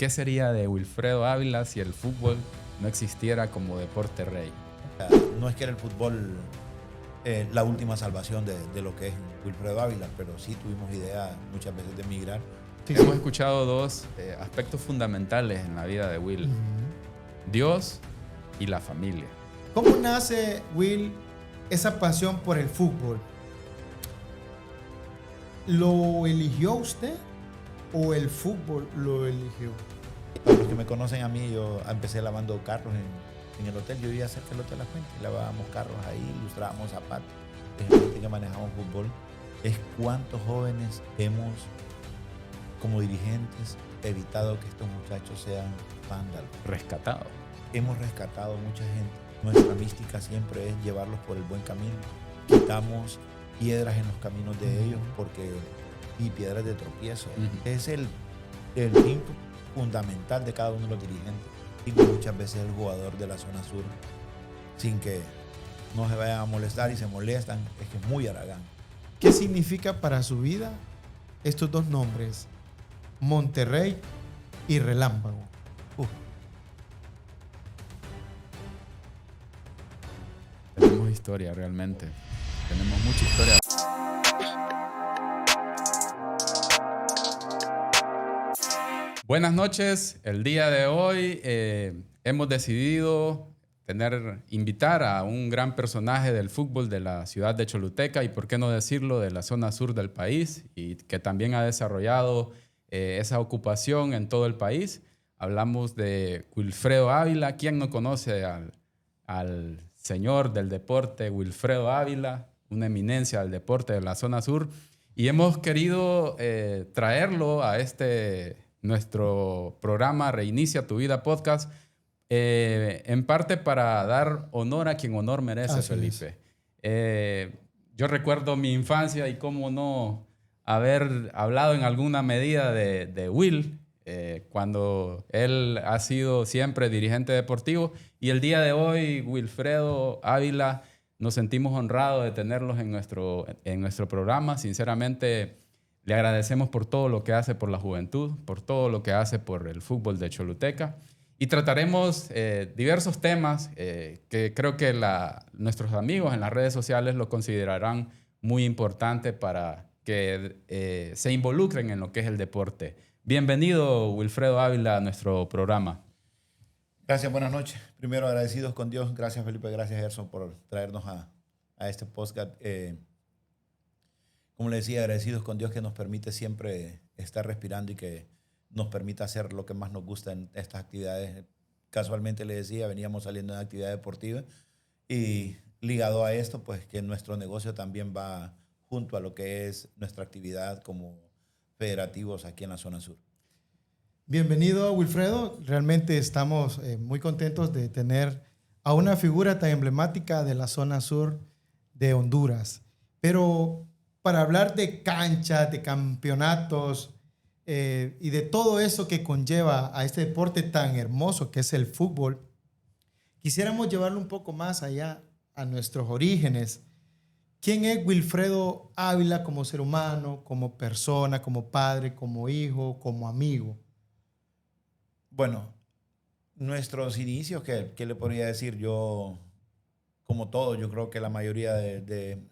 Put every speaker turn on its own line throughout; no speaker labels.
¿Qué sería de Wilfredo Ávila si el fútbol no existiera como deporte rey?
No es que era el fútbol la última salvación de lo que es Wilfredo Ávila, pero sí tuvimos idea muchas veces de emigrar.
Hemos escuchado dos aspectos fundamentales en la vida de Will. Dios y la familia.
¿Cómo nace, Will, esa pasión por el fútbol? ¿Lo eligió usted o el fútbol lo eligió?
Para los que me conocen a mí, yo empecé lavando carros en el hotel. Yo vivía cerca del Hotel La Fuente. Lavábamos carros ahí, ilustrábamos zapatos. Es gente que manejamos fútbol. Es cuántos jóvenes hemos, como dirigentes, evitado que estos muchachos sean vándalos.
Rescatado.
Hemos rescatado mucha gente. Nuestra mística siempre es llevarlos por el buen camino. Quitamos piedras en los caminos de ellos y piedras de tropiezo. Es el fin fundamental de cada uno de los dirigentes. Y muchas veces el jugador de la zona sur, sin que no se vayan a molestar y se molestan, es que es muy haragán.
¿Qué significa para su vida estos dos nombres, Monterrey y Relámpago?
Tenemos historia realmente. Tenemos mucha historia. Buenas noches. El día de hoy hemos decidido invitar a un gran personaje del fútbol de la ciudad de Choluteca y, por qué no decirlo, de la zona sur del país, y que también ha desarrollado esa ocupación en todo el país. Hablamos de Wilfredo Ávila. ¿Quién no conoce al señor del deporte, Wilfredo Ávila, una eminencia del deporte de la zona sur? Y hemos querido traerlo a nuestro programa Reinicia tu Vida Podcast, en parte para dar honor a quien honor merece, Felipe. Yo recuerdo mi infancia y cómo no haber hablado en alguna medida de Will, cuando él ha sido siempre dirigente deportivo, y el día de hoy, Wilfredo Ávila, nos sentimos honrados de tenerlos en nuestro programa. Sinceramente, le agradecemos por todo lo que hace por la juventud, por todo lo que hace por el fútbol de Choluteca, y trataremos diversos temas que creo que nuestros amigos en las redes sociales lo considerarán muy importante para que se involucren en lo que es el deporte. Bienvenido, Wilfredo Ávila, a nuestro programa.
Gracias, buenas noches. Primero, agradecidos con Dios. Gracias, Felipe. Gracias, Gerson, por traernos a este podcast. Como le decía, agradecidos con Dios que nos permite siempre estar respirando y que nos permite hacer lo que más nos gusta en estas actividades. Casualmente le decía, veníamos saliendo de actividad deportiva y ligado a esto, pues que nuestro negocio también va junto a lo que es nuestra actividad como federativos aquí en la zona sur.
Bienvenido, Wilfredo. Realmente estamos muy contentos de tener a una figura tan emblemática de la zona sur de Honduras. Pero para hablar de canchas, de campeonatos y de todo eso que conlleva a este deporte tan hermoso que es el fútbol, quisiéramos llevarlo un poco más allá a nuestros orígenes. ¿Quién es Wilfredo Ávila como ser humano, como persona, como padre, como hijo, como amigo?
Bueno, nuestros inicios, ¿qué le podría decir? Yo, como todo, yo creo que la mayoría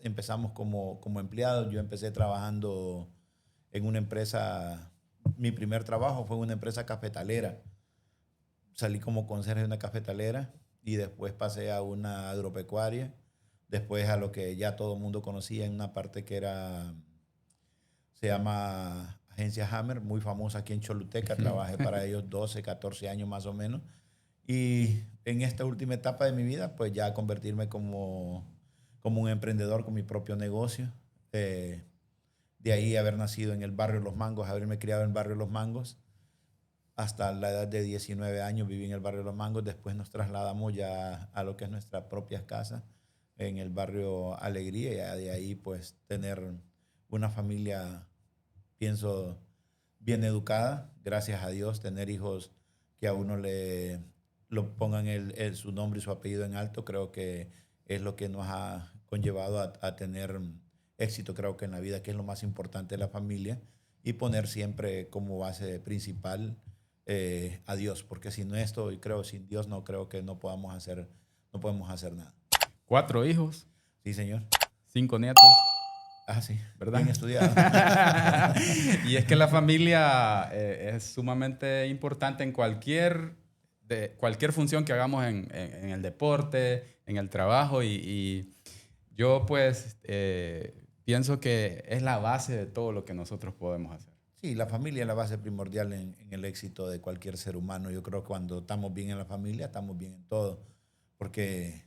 empezamos como empleados. Yo empecé trabajando en una empresa. Mi primer trabajo fue en una empresa cafetalera. Salí como conserje de una cafetalera y después pasé a una agropecuaria. Después a lo que ya todo el mundo conocía en una parte que se llama Agencia Hammer, muy famosa aquí en Choluteca. Trabajé para ellos 12, 14 años más o menos. Y en esta última etapa de mi vida, pues ya convertirme como un emprendedor con mi propio negocio. De ahí haber nacido en el barrio Los Mangos, haberme criado en el barrio Los Mangos. Hasta la edad de 19 años viví en el barrio Los Mangos. Después nos trasladamos ya a lo que es nuestra propia casa en el barrio Alegría. Y de ahí pues tener una familia, pienso, bien educada. Gracias a Dios, tener hijos que a uno lo pongan su nombre y su apellido en alto, creo que es lo que nos ha conllevado a tener éxito, creo que en la vida, que es lo más importante de la familia, y poner siempre como base principal a Dios, porque sin esto, y creo, sin Dios no creo que no podemos hacer nada.
4 hijos,
Sí, señor.
5 nietos,
Ah, sí.
¿verdad?
Bien estudiado.
Y es que la familia es sumamente importante en cualquier función que hagamos en el deporte, en el trabajo. Y yo pues pienso que es la base de todo lo que nosotros podemos hacer.
Sí, la familia es la base primordial en el éxito de cualquier ser humano. Yo creo que cuando estamos bien en la familia, estamos bien en todo, porque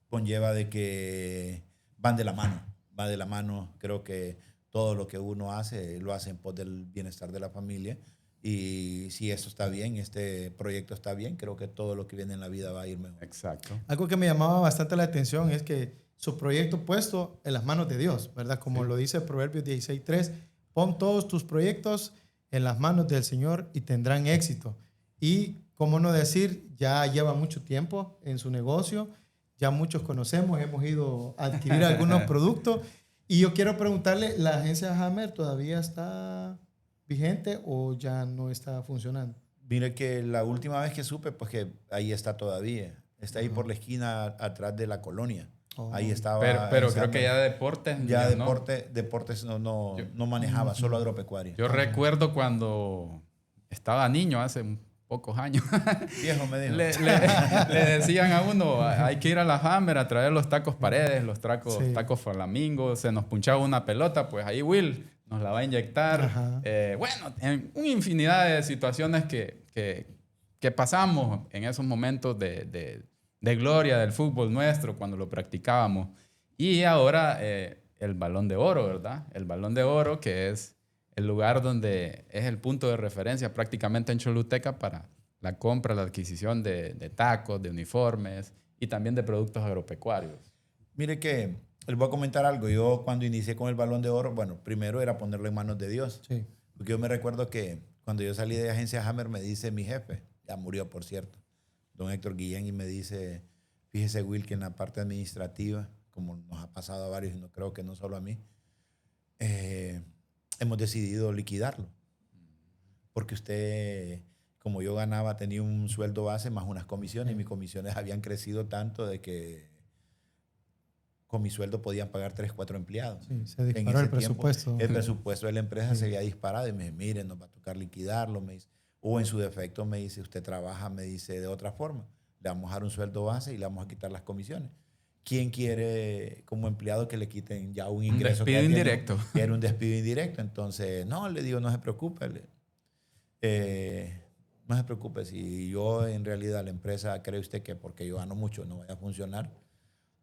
conlleva de que van de la mano, va de la mano. Creo que todo lo que uno hace, lo hace en pos del bienestar de la familia. Y si eso está bien, este proyecto está bien, creo que todo lo que viene en la vida va a ir mejor.
Exacto.
Algo que me llamaba bastante la atención es que su proyecto puesto en las manos de Dios, ¿verdad? Como lo dice Proverbios 16:3, pon todos tus proyectos en las manos del Señor y tendrán éxito. Y, cómo no decir, ya lleva mucho tiempo en su negocio, ya muchos conocemos, hemos ido a adquirir algunos productos. Y yo quiero preguntarle, ¿la agencia Hammer todavía está vigente o ya no está funcionando?
Mire que la última vez que supe, pues que ahí está todavía. Está ahí por la esquina atrás de la colonia. Ahí estaba.
Pero creo que ya deportes.
Ya
no.
deportes no manejaba, solo agropecuaria.
Yo recuerdo cuando estaba niño, hace pocos años,
Viejo me dijo.
le decían a uno, hay que ir a la Hammer a traer los tacos Paredes, los tacos Flamingo, se nos punchaba una pelota, pues ahí Will nos la va a inyectar. Bueno, en una infinidad de situaciones que pasamos en esos momentos de gloria del fútbol nuestro cuando lo practicábamos. Y ahora el Balón de Oro, ¿verdad? El Balón de Oro, que es el lugar donde es el punto de referencia prácticamente en Choluteca para la compra, la adquisición de tacos, de uniformes y también de productos agropecuarios.
Mire que les voy a comentar algo. Yo cuando inicié con el Balón de Oro, bueno, primero era ponerlo en manos de Dios.
Sí.
Porque yo me recuerdo que cuando yo salí de agencia Hammer me dice mi jefe, ya murió por cierto, don Héctor Guillén, y me dice, fíjese Will, que en la parte administrativa, como nos ha pasado a varios, y no creo que no solo a mí, hemos decidido liquidarlo. Porque usted, como yo ganaba, tenía un sueldo base más unas comisiones, y mis comisiones habían crecido tanto de que con mi sueldo podían pagar 3, 4 empleados.
Sí, se disparó el presupuesto.
El presupuesto de la empresa se había disparado y me dice, mire, nos va a tocar liquidarlo. Me dice, o en su defecto me dice, usted trabaja, me dice, de otra forma. Le vamos a dar un sueldo base y le vamos a quitar las comisiones. ¿Quién quiere como empleado que le quiten ya un ingreso?
Un despido indirecto.
Era un despido indirecto. Entonces, no, le digo, no se preocupe. No se preocupe. Si yo en realidad la empresa cree usted que porque yo gano mucho no vaya a funcionar,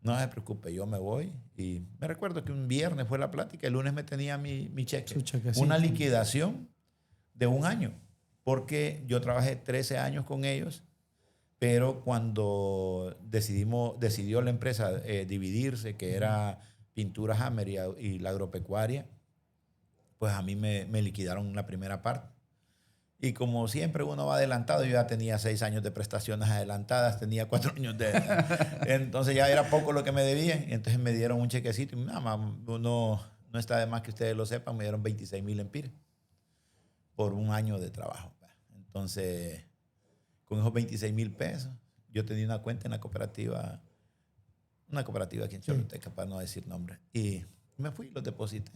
no se preocupe, yo me voy. Y me recuerdo que un viernes fue la plática, el lunes me tenía mi cheque. Una liquidación de 1 año, porque yo trabajé 13 años con ellos, pero cuando decidió la empresa dividirse, que era Pintura Hammer y la agropecuaria, pues a mí me liquidaron la primera parte. Y como siempre uno va adelantado, yo ya tenía 6 años de prestaciones adelantadas, tenía 4 años de... Entonces ya era poco lo que me debían. Entonces me dieron un chequecito y nada más, no está de más que ustedes lo sepan, me dieron 26,000 lempiras por 1 año de trabajo. Entonces, con esos 26,000 pesos, yo tenía una cuenta en una cooperativa aquí en Choluteca, para no decir nombre. Y me fui y los deposité.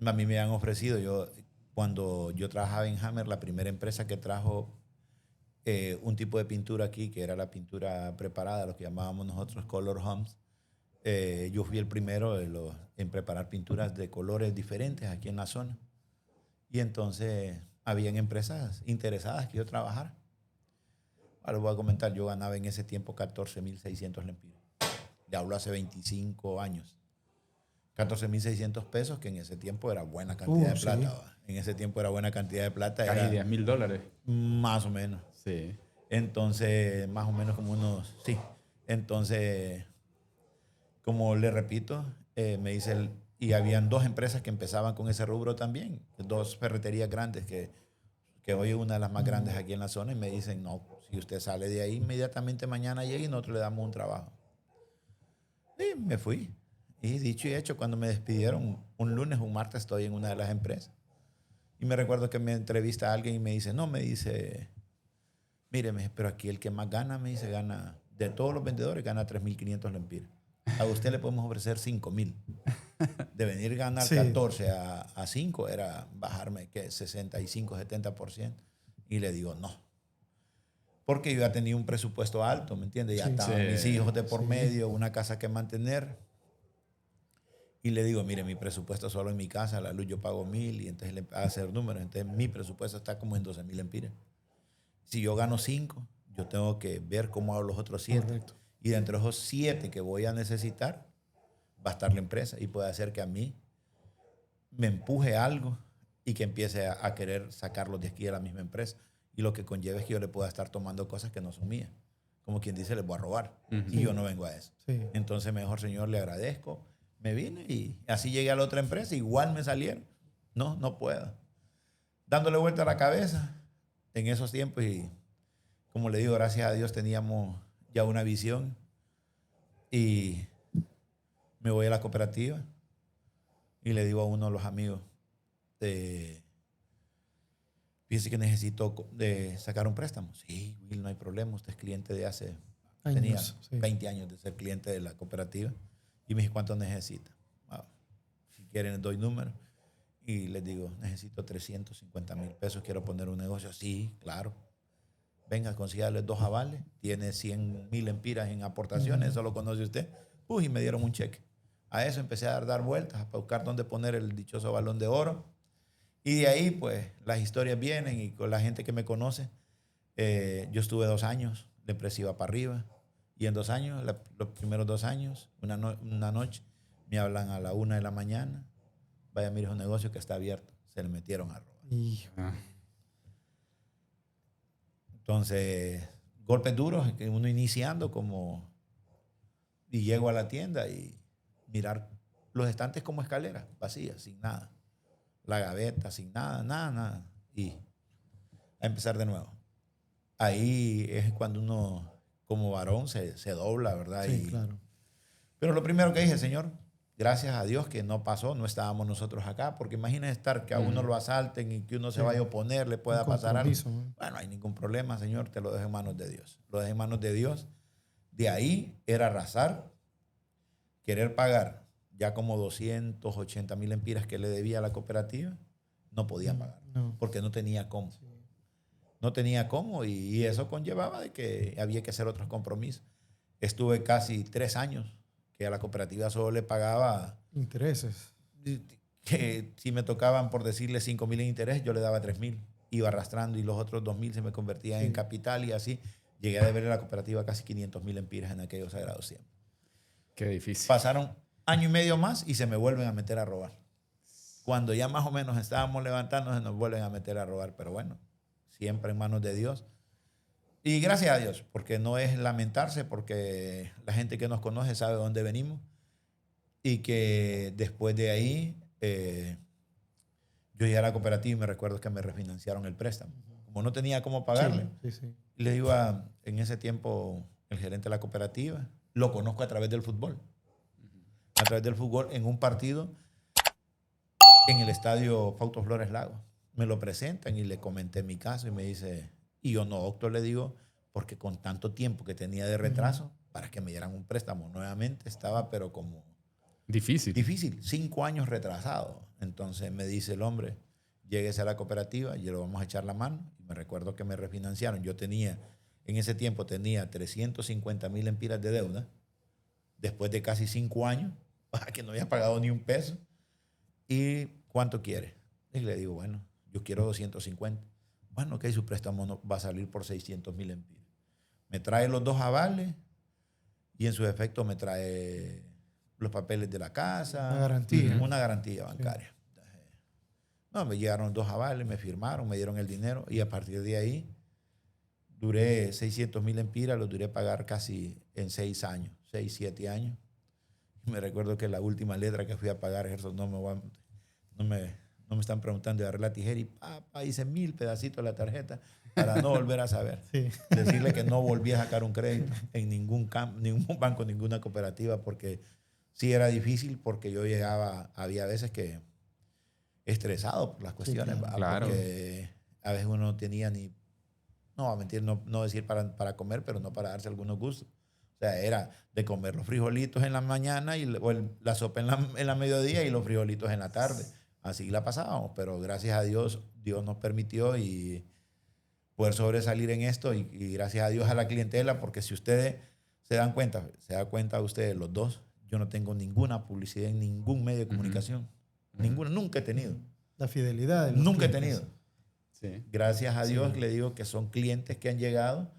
A mí me han ofrecido, cuando yo trabajaba en Hammer, la primera empresa que trajo un tipo de pintura aquí, que era la pintura preparada, lo que llamábamos nosotros Color Homes, yo fui el primero en preparar pinturas de colores diferentes aquí en la zona. Y entonces habían empresas interesadas que yo trabajara. Ahora les voy a comentar, yo ganaba en ese tiempo 14,600 lempiras. Le hablo hace 25 años. 14,600 pesos, que en ese tiempo era buena cantidad de plata. Sí. En ese tiempo era buena cantidad de plata.
Casi
era
$10,000.
Más o menos.
Sí.
Entonces, más o menos como unos... Sí. Entonces, como le repito, me dice... Y habían 2 empresas que empezaban con ese rubro también. 2 ferreterías grandes que hoy es una de las más grandes aquí en la zona. Y me dicen, no, si usted sale de ahí, inmediatamente mañana llega y nosotros le damos un trabajo. Y me fui. Y dicho y hecho, cuando me despidieron, un lunes, un martes estoy en una de las empresas. Y me recuerdo que me entrevista a alguien y me dice, no, me dice, míreme, pero aquí el que más gana, me dice, gana, de todos los vendedores, gana 3.500 lempiras. A usted le podemos ofrecer 5.000. De venir a ganar
Sí.
14 a 5 era bajarme, ¿qué? 65, 70%. Y le digo, no. Porque yo ya tenía un presupuesto alto, ¿me entiendes? Ya
Sí.
estaban mis hijos de por
Sí.
medio, una casa que mantener. Y le digo, mire, mi presupuesto solo en mi casa, la luz yo pago 1.000 y entonces le a hacer números. Entonces mi presupuesto está como en 12.000 lempiras. Si yo gano 5, yo tengo que ver cómo hago los otros 7.
Correcto.
Y dentro de esos 7 que voy a necesitar, va a estar la empresa y puede hacer que a mí me empuje algo y que empiece a querer sacarlos de aquí de la misma empresa. Y lo que conlleva es que yo le pueda estar tomando cosas que no son mías. Como quien dice, les voy a robar. Y yo no vengo a eso.
Sí.
Entonces, mejor, señor, le agradezco. Me vine y así llegué a la otra empresa. Igual me salieron. No, no puedo. Dándole vuelta a la cabeza en esos tiempos. Y como le digo, gracias a Dios teníamos ya una visión. Y me voy a la cooperativa y le digo a uno de los amigos, fíjese que necesito sacar un préstamo. Sí, Will, no hay problema. Usted es cliente de hace... tenía
Años, sí.
20 años de ser cliente de la cooperativa. Y me dice, ¿cuánto necesita? Wow. Si quieren, les doy números. Y les digo, necesito 350,000 pesos. Quiero poner un negocio. Sí, claro. Venga, consígale 2 avales. Tiene 100,000 lempiras en aportaciones. Eso lo conoce usted. Y me dieron un cheque. A eso empecé a dar vueltas, a buscar dónde poner el dichoso balón de oro. Y de ahí, pues, las historias vienen y con la gente que me conoce. Yo estuve 2 años, la empresa iba para arriba. Y en 2 años, los primeros 2 años, una noche, me hablan a la 1 de la mañana. Vaya, mire, es un negocio que está abierto. Se le metieron a robar.
Hijo.
Ah,
Entonces, golpes duros, que uno iniciando como... Y llego a la tienda y mirar los estantes como escaleras, vacías, sin nada. La gaveta, sin nada, nada. Y a empezar de nuevo. Ahí es cuando uno, como varón, se dobla, ¿verdad?
Sí, claro.
Pero lo primero que dije, Señor, gracias a Dios que no pasó, no estábamos nosotros acá, porque imagínese estar que a uno lo asalten y que uno se vaya a oponer, le pueda
Un
pasar algo.
compromiso, ¿no?
Bueno, no hay ningún problema, Señor, te lo dejo en manos de Dios. Lo dejo en manos de Dios. De ahí era arrasar, querer pagar ya como 280,000 lempiras que le debía a la cooperativa, no podía pagar,
No.
porque no tenía cómo.
Sí.
No tenía cómo y eso conllevaba de que había que hacer otros compromisos. Estuve casi 3 años que a la cooperativa solo le pagaba,
Intereses.
que si me tocaban, por decirle, 5,000 en interés, yo le daba 3,000. Iba arrastrando y los otros 2,000 se me convertían en capital y así. Llegué a deber a la cooperativa casi 500,000 empiras en aquellos sagrados tiempos.
qué difícil.
Pasaron año y medio más y se me vuelven a meter a robar. Cuando ya más o menos estábamos levantando, se nos vuelven a meter a robar. Pero bueno, siempre en manos de Dios. Y gracias a Dios, porque no es lamentarse, porque la gente que nos conoce sabe de dónde venimos. Y que después de ahí, yo llegué a la cooperativa y me recuerdo que me refinanciaron el préstamo. Como no tenía cómo pagarle,
Sí, sí.
le iba en ese tiempo el gerente de la cooperativa. Lo conozco a través del fútbol. A través del fútbol en un partido en el estadio Fausto Flores Lago. Me lo presentan y le comenté mi caso y me dice, y yo no, doctor, le digo, porque con tanto tiempo que tenía de retraso, para que me dieran un préstamo nuevamente, estaba pero como
Difícil.
difícil, 5 años retrasado. Entonces me dice el hombre, lléguese a la cooperativa y le vamos a echar la mano. Y me recuerdo que me refinanciaron. Yo tenía, en ese tiempo tenía 350,000 empiras de deuda, después de casi 5 años, que no había pagado ni un peso. ¿Y cuánto quiere? Y le digo, bueno, yo quiero 250. Bueno, ok, su préstamo no, va a salir por 600,000 empiras. Me trae los 2 avales y en su efecto me trae los papeles de la casa.
Una garantía.
Una garantía bancaria. No, me llegaron 2 avales, me firmaron, me dieron el dinero y a partir de ahí duré 600,000 empiras, los duré pagar casi en 6 años, 6, 7 años. Y me recuerdo que la última letra que fui a pagar, Gerson, no me están preguntando de agarrar la tijera y papá, hice 1,000 pedacitos de la tarjeta para no volver a saber.
Sí.
Decirle que no volví a sacar un crédito en ningún banco, ninguna cooperativa, porque sí era difícil, porque yo llegaba, había veces que estresado por las cuestiones.
Sí,
¿va?
claro.
Porque a veces uno no tenía ni, no va a mentir, no decir para comer, pero no para darse algunos gustos. O sea, era de comer los frijolitos en la mañana y la sopa en la mediodía y los frijolitos en la tarde. Así la pasábamos, pero gracias a Dios, Dios nos permitió y poder sobresalir en esto y gracias a Dios a la clientela, porque si ustedes se dan cuenta, ustedes los dos, yo no tengo ninguna publicidad en ningún medio de comunicación. Ninguna, nunca he tenido.
La fidelidad de los
Nunca he
clientes.
tenido.
Sí.
Gracias a Dios
Sí.
le digo que son clientes que han llegado,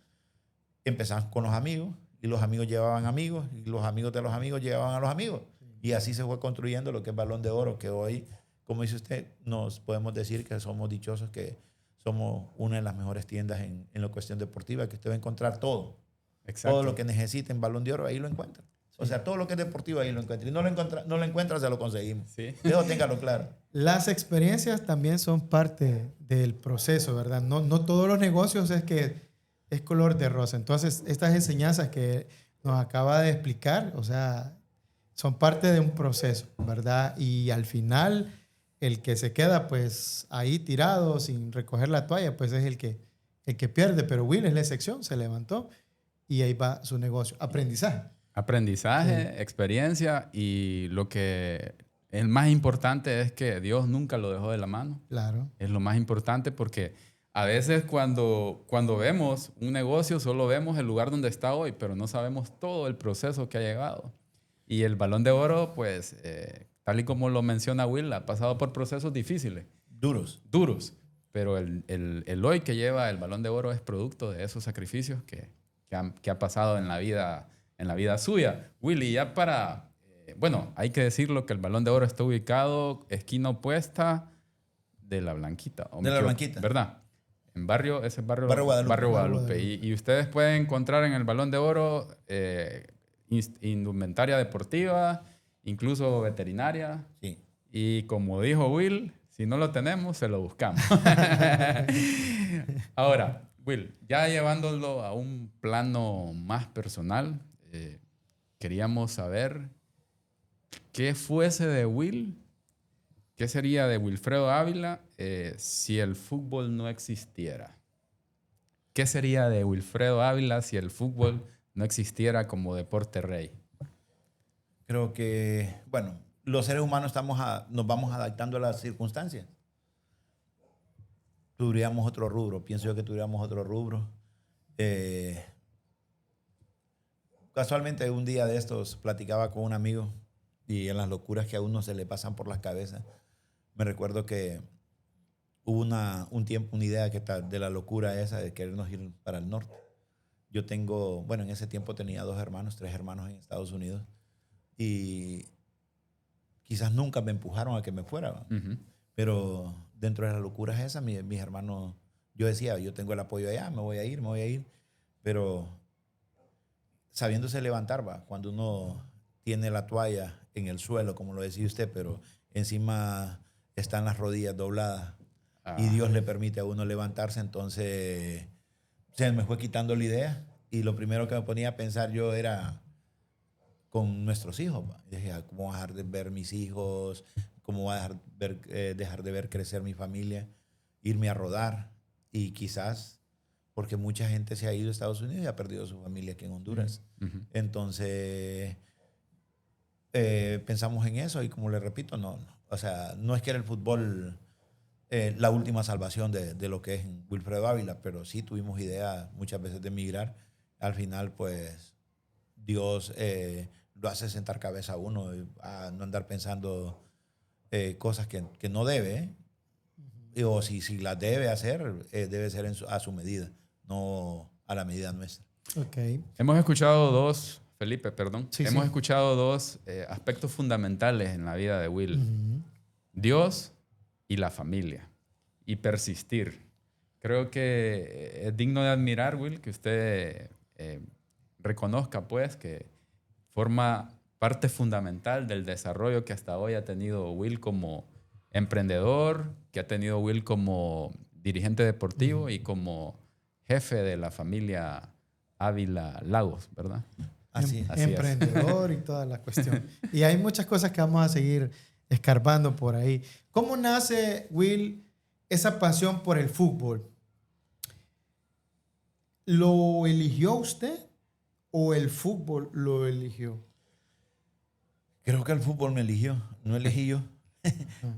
empezamos con los amigos y los amigos llevaban amigos y los amigos de los amigos llevaban a los amigos. Y así se fue construyendo lo que es Balón de Oro, que hoy, como dice usted, nos podemos decir que somos dichosos, que somos una de las mejores tiendas en la cuestión deportiva, que usted va a encontrar todo.
Exacto.
Todo lo que necesite en Balón de Oro, ahí lo encuentra. O sea, todo lo que es deportivo, ahí lo encuentra. Y no lo encuentra, se lo conseguimos.
Sí.
Eso téngalo claro.
Las experiencias también son parte del proceso, ¿verdad? No todos los negocios es que es color de rosa. Entonces, estas enseñanzas que nos acaba de explicar, o sea, son parte de un proceso, ¿verdad? Y al final, el que se queda pues ahí tirado sin recoger la toalla, pues es el que pierde. Pero Will es la excepción, se levantó y ahí va su negocio. Aprendizaje.
Aprendizaje, experiencia y lo que es más importante es que Dios nunca lo dejó de la mano.
Claro.
Es lo más importante porque a veces cuando vemos un negocio solo vemos el lugar donde está hoy, pero no sabemos todo el proceso que ha llegado. Y el Balón de Oro, pues, tal y como lo menciona Will, ha pasado por procesos difíciles,
Duros.
duros. Pero el hoy que lleva el Balón de Oro es producto de esos sacrificios que ha pasado en la vida suya. Willy, ya para... bueno, hay que decirlo que el Balón de Oro está ubicado esquina opuesta de La Blanquita. ¿O me
De La
equivoco?
Blanquita.
¿Verdad? En barrio
Guadalupe.
Barrio Guadalupe.
Guadalupe.
Y ustedes pueden encontrar en el Balón de Oro indumentaria deportiva, incluso veterinaria.
Sí.
Y como dijo Will, si no lo tenemos, se lo buscamos. Ahora, Will, ya llevándolo a un plano más personal, queríamos saber qué fuese de Will, qué sería de Wilfredo Ávila si el fútbol no existiera. ¿Qué sería de Wilfredo Ávila si el fútbol no existiera como deporte rey?
Creo que, bueno, los seres humanos nos vamos adaptando a las circunstancias. Tuviéramos otro rubro, pienso yo que tuviéramos otro rubro. Casualmente un día de estos platicaba con un amigo y en las locuras que a uno se le pasan por las cabezas, me recuerdo que hubo un tiempo, una idea de la locura esa de querernos ir para el norte. Yo tengo, bueno, en ese tiempo tenía 3 hermanos en Estados Unidos y quizás nunca me empujaron a que me fuera, ¿va?
Uh-huh.
Pero dentro de las locuras esas, mis hermanos, yo decía, yo tengo el apoyo allá, me voy a ir, pero sabiéndose levantar, va, cuando uno tiene la toalla en el suelo, como lo decía usted, pero encima están las rodillas dobladas y Dios le permite a uno levantarse, entonces se me fue quitando la idea y lo primero que me ponía a pensar yo era con nuestros hijos, va. Y dije, ¿cómo voy a dejar de ver mis hijos? ¿Cómo voy a dejar de ver crecer mi familia? Irme a rodar y quizás porque mucha gente se ha ido a Estados Unidos y ha perdido su familia aquí en Honduras.
Uh-huh.
Entonces, pensamos en eso y como le repito, no. O sea, no es que era el fútbol la última salvación de lo que es Wilfredo Ávila, pero sí tuvimos idea muchas veces de emigrar. Al final, pues, Dios lo hace sentar cabeza a uno, a no andar pensando cosas que no debe, o si las debe hacer, debe ser a su medida, no a la medida nuestra.
Ok.
Hemos escuchado dos, Felipe, perdón.
Sí,
Hemos
sí.
escuchado dos aspectos fundamentales en la vida de Will.
Uh-huh.
Dios y la familia. Y persistir. Creo que es digno de admirar, Will, que usted reconozca, pues, que forma parte fundamental del desarrollo que hasta hoy ha tenido Will como emprendedor, que ha tenido Will como dirigente deportivo y como jefe de la familia Ávila Lagos, ¿verdad?
Así es.
Emprendedor y toda la cuestión. Y hay muchas cosas que vamos a seguir escarbando por ahí. ¿Cómo nace, Will, esa pasión por el fútbol? ¿Lo eligió usted o el fútbol lo eligió?
Creo que el fútbol me eligió, no elegí yo.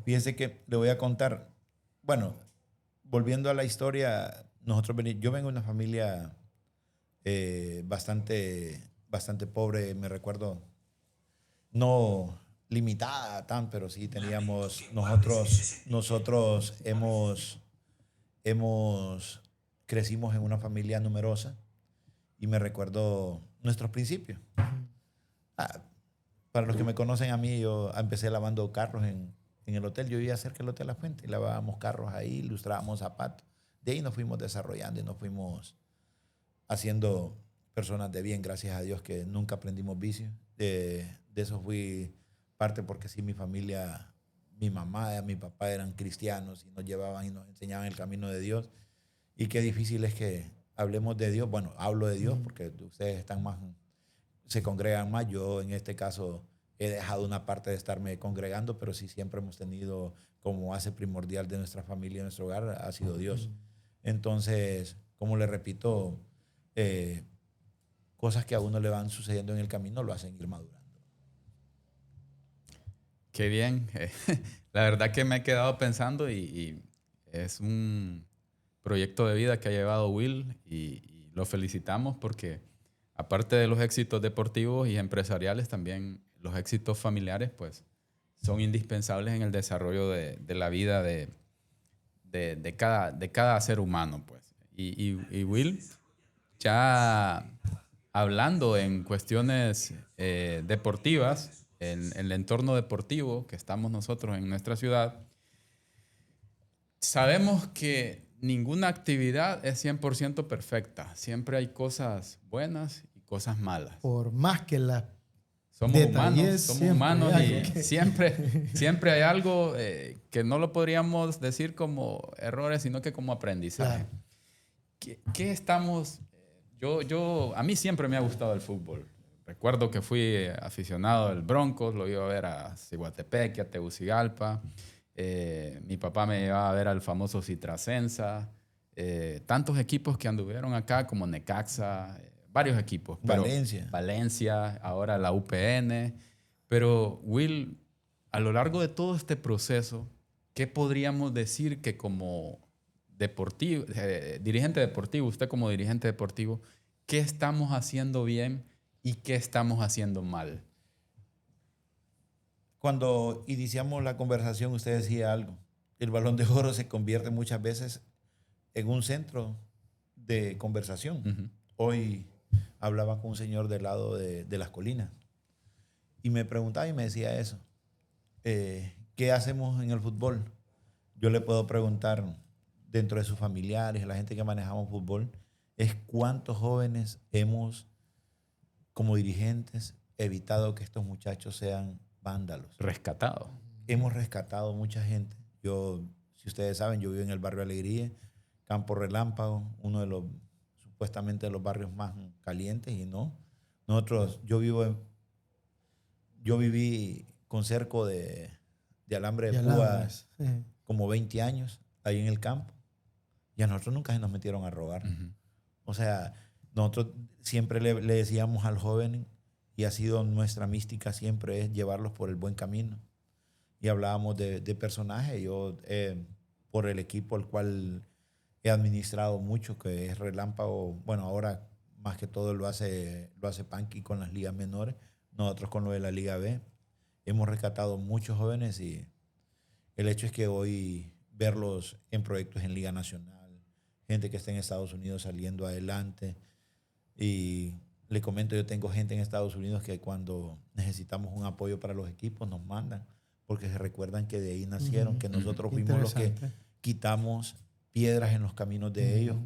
Fíjese que le voy a contar. Bueno, volviendo a la historia, yo vengo de una familia bastante pobre, me recuerdo, no limitada tan, pero sí teníamos, nosotros crecimos en una familia numerosa y me recuerdo nuestros principios. Ah, para los que me conocen a mí, yo empecé lavando carros en el hotel. Yo vivía cerca del Hotel La Fuente y lavábamos carros ahí, ilustrábamos zapatos. De ahí nos fuimos desarrollando y nos fuimos haciendo personas de bien, gracias a Dios que nunca aprendimos vicios. De eso fui parte porque sí, mi familia, mi mamá y mi papá eran cristianos y nos llevaban y nos enseñaban el camino de Dios. Y qué difícil es que hablemos de Dios. Bueno, hablo de Dios porque ustedes están más, se congregan más. Yo en este caso he dejado una parte de estarme congregando, pero sí siempre hemos tenido como base primordial de nuestra familia, de nuestro hogar, ha sido Dios. Entonces, como le repito, cosas que a uno le van sucediendo en el camino lo hacen ir madurando.
Qué bien. La verdad que me he quedado pensando y es un proyecto de vida que ha llevado Will y lo felicitamos porque aparte de los éxitos deportivos y empresariales, también los éxitos familiares pues son indispensables en el desarrollo de la vida de cada ser humano. Pues. Y Will, ya hablando en cuestiones deportivas, en el entorno deportivo que estamos nosotros en nuestra ciudad, sabemos que ninguna actividad es 100% perfecta. Siempre hay cosas buenas y cosas malas.
Por más que la
somos humanos y siempre hay algo que no lo podríamos decir como errores, sino que como aprendizaje. Claro. ¿Qué estamos? A mí siempre me ha gustado el fútbol. Recuerdo que fui aficionado del Broncos, lo iba a ver a Ciguatepec, a Tegucigalpa. Mi papá me llevaba a ver al famoso Citracensa. Tantos equipos que anduvieron acá como Necaxa, varios equipos. Valencia, ahora la UPN. Pero Will, a lo largo de todo este proceso, ¿qué podríamos decir que como deportivo, dirigente deportivo, usted como dirigente deportivo, qué estamos haciendo bien y qué estamos haciendo mal?
Cuando iniciamos la conversación, usted decía algo. El Balón de Oro se convierte muchas veces en un centro de conversación. Uh-huh. Hoy hablaba con un señor del lado de las colinas y me preguntaba y me decía eso. ¿Qué hacemos en el fútbol? Yo le puedo preguntar dentro de sus familiares, la gente que manejamos fútbol, es cuántos jóvenes hemos, como dirigentes, evitado que estos muchachos sean vándalos.
Rescatado.
Hemos rescatado mucha gente. Si ustedes saben, yo vivo en el barrio Alegría, Campo Relámpago, uno de los supuestamente de los barrios más calientes y no. Yo viví con cerco de alambre de púas como 20 años ahí en el campo y a nosotros nunca se nos metieron a robar. Uh-huh. O sea, nosotros siempre le decíamos al joven, y ha sido nuestra mística siempre, es llevarlos por el buen camino. Y hablábamos de personajes. Yo, por el equipo al cual he administrado mucho, que es Relámpago, bueno, ahora más que todo lo hace Panqui con las ligas menores, nosotros con lo de la Liga B. Hemos rescatado muchos jóvenes y el hecho es que hoy verlos en proyectos en Liga Nacional, gente que está en Estados Unidos saliendo adelante. Y le comento, yo tengo gente en Estados Unidos que cuando necesitamos un apoyo para los equipos nos mandan, porque se recuerdan que de ahí nacieron, que nosotros fuimos los que quitamos piedras en los caminos de ellos,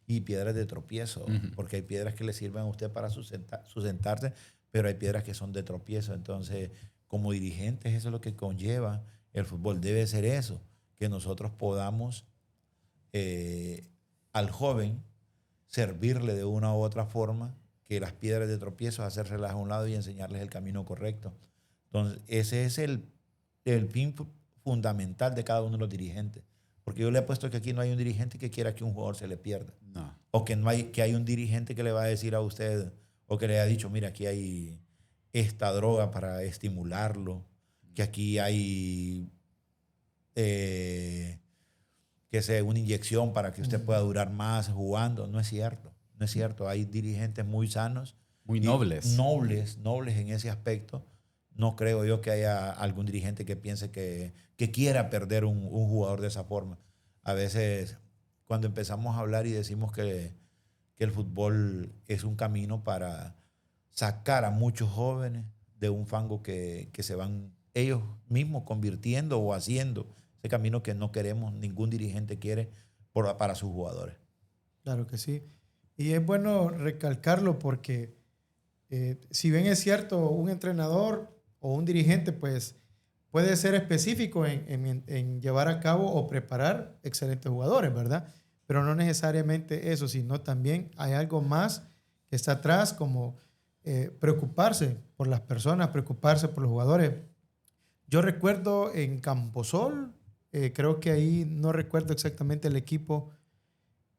y piedras de tropiezo, porque hay piedras que le sirven a usted para sustentarse, pero hay piedras que son de tropiezo. Entonces, como dirigentes, eso es lo que conlleva el fútbol. Debe ser eso, que nosotros podamos al joven servirle de una u otra forma, que las piedras de tropiezo, hacérselas a un lado y enseñarles el camino correcto. Entonces, ese es el fin fundamental de cada uno de los dirigentes. Porque yo le he puesto que aquí no hay un dirigente que quiera que un jugador se le pierda.
No.
O que hay un dirigente que le va a decir a usted, o que le ha dicho, mira, aquí hay esta droga para estimularlo, que aquí hay que sea una inyección para que usted pueda durar más jugando. No es cierto, no es cierto. Hay dirigentes muy sanos.
Muy nobles.
Nobles en ese aspecto. No creo yo que haya algún dirigente que piense que quiera perder un jugador de esa forma. A veces, cuando empezamos a hablar y decimos que el fútbol es un camino para sacar a muchos jóvenes de un fango que se van ellos mismos convirtiendo o haciendo, ese camino que no queremos, ningún dirigente quiere para sus jugadores.
Claro que sí. Y es bueno recalcarlo porque si bien es cierto, un entrenador o un dirigente pues puede ser específico en llevar a cabo o preparar excelentes jugadores, ¿verdad? Pero no necesariamente eso, sino también hay algo más que está atrás, como preocuparse por las personas, preocuparse por los jugadores. Yo recuerdo en Camposol, creo que ahí no recuerdo exactamente el equipo,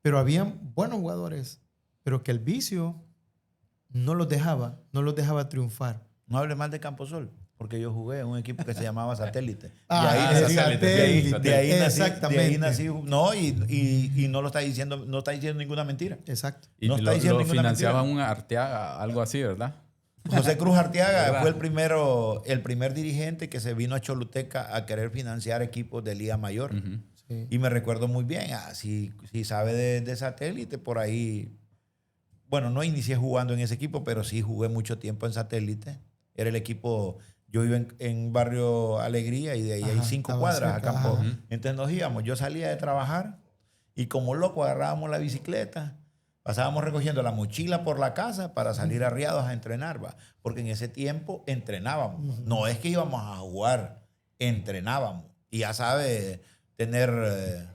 pero habían buenos jugadores, pero que el vicio no los dejaba triunfar.
No hable mal de Camposol, porque yo jugué en un equipo que se llamaba Satélite.
Satélite.
De ahí nací.
Exactamente.
De ahí nací. No, y no lo está diciendo, no está diciendo ninguna mentira.
Exacto.
Y
no está diciendo
lo
ninguna
financiaba
mentira.
un Arteaga, algo así, ¿verdad?
José Cruz Arteaga
¿Verdad?
fue el primer dirigente que se vino a Choluteca a querer financiar equipos de Liga Mayor.
Uh-huh.
Sí.
Y me recuerdo muy bien, si sabe de Satélite, por ahí. Bueno, no inicié jugando en ese equipo, pero sí jugué mucho tiempo en Satélite. Era el equipo, yo iba en Barrio Alegría y de ahí hay 5 cuadras a campo.
Ajá.
Entonces nos íbamos, yo salía de trabajar y como loco agarrábamos la bicicleta, pasábamos recogiendo la mochila por la casa para salir arriados a entrenar, ¿va? Porque en ese tiempo entrenábamos. No es que íbamos a jugar, entrenábamos. Y ya sabe, tener,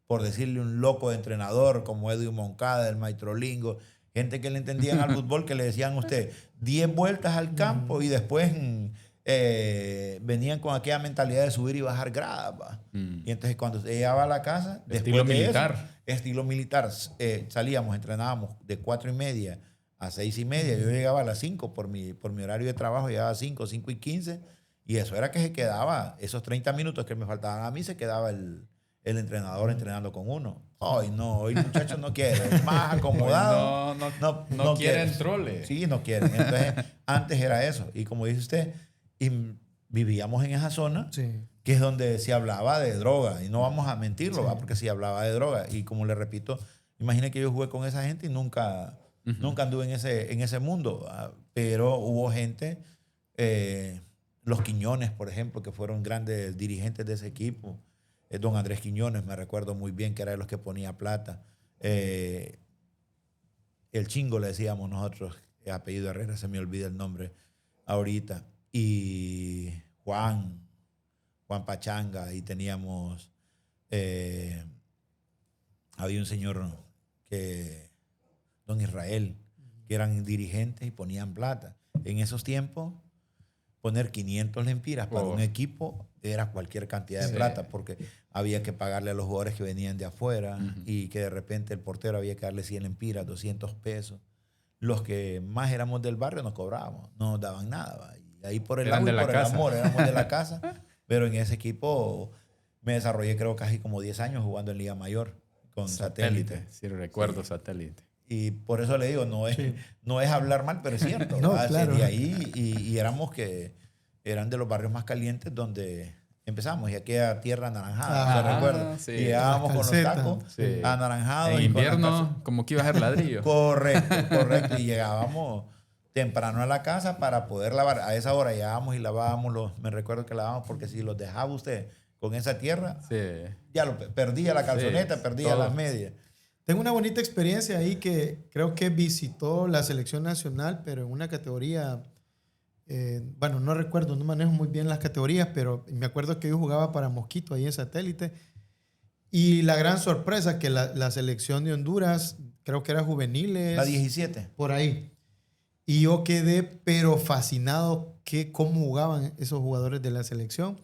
por decirle, un loco de entrenador como Edwin Moncada, el Maestro Lingo, gente que le entendían al fútbol, que le decían a usted 10 vueltas al campo y después venían con aquella mentalidad de subir y bajar gradas, ¿va? Y entonces cuando se llegaba a la casa,
Estilo militar.
Estilo militar, salíamos, entrenábamos de 4:30 a 6:30. Yo llegaba a las 5 por mi horario de trabajo, llegaba a 5:15, y eso era que se quedaba, esos 30 minutos que me faltaban a mí, se quedaba el entrenador entrenando con uno. Hoy no, hoy el muchacho no quiere, es más acomodado.
No quieren troles.
Sí, no quieren. Entonces, antes era eso. Y como dice usted, y vivíamos en esa zona,
Sí.
que es donde se hablaba de droga. Y no vamos a mentirlo, ¿va? Porque se hablaba de droga. Y como le repito, imagine que yo jugué con esa gente y nunca anduve en ese mundo, ¿va? Pero hubo gente, los Quiñones, por ejemplo, que fueron grandes dirigentes de ese equipo. Don Andrés Quiñones, me recuerdo muy bien, que era de los que ponía plata. El Chingo le decíamos nosotros, el apellido Herrera, se me olvida el nombre ahorita. Y Juan Pachanga, y teníamos, había un señor don Israel, que eran dirigentes y ponían plata. En esos tiempos, poner 500 lempiras para un equipo era cualquier cantidad de plata, porque había que pagarle a los jugadores que venían de afuera y que de repente el portero había que darle 100 lempiras, 200 pesos. Los que más éramos del barrio nos cobrábamos, no nos daban nada, ¿va? Y ahí por el agua y por el amor éramos de la casa, pero en ese equipo me desarrollé creo casi como 10 años jugando en Liga Mayor con Satélite.
Sí, recuerdo Satélite.
Y por eso le digo, no es hablar mal, pero es cierto.
No, claro.
De ahí y éramos que eran de los barrios más calientes donde empezamos. Y aquella tierra anaranjada, ¿se recuerda?
Sí.
Y llegábamos con los tacos anaranjados.
En
y
invierno, como que iba a ser ladrillo.
Correcto. Y llegábamos temprano a la casa para poder lavar. A esa hora llegábamos y lavábamos me recuerdo que lavábamos, porque si los dejaba usted con esa tierra, ya perdía la calzoneta, perdía las medias.
Tengo una bonita experiencia ahí que creo que visitó la selección nacional, pero en una categoría, bueno, no recuerdo, no manejo muy bien las categorías, pero me acuerdo que yo jugaba para Mosquito ahí en Satélite. Y la gran sorpresa que la selección de Honduras, creo que era juveniles.
La 17.
Por ahí. Y yo quedé pero fascinado cómo jugaban esos jugadores de la selección.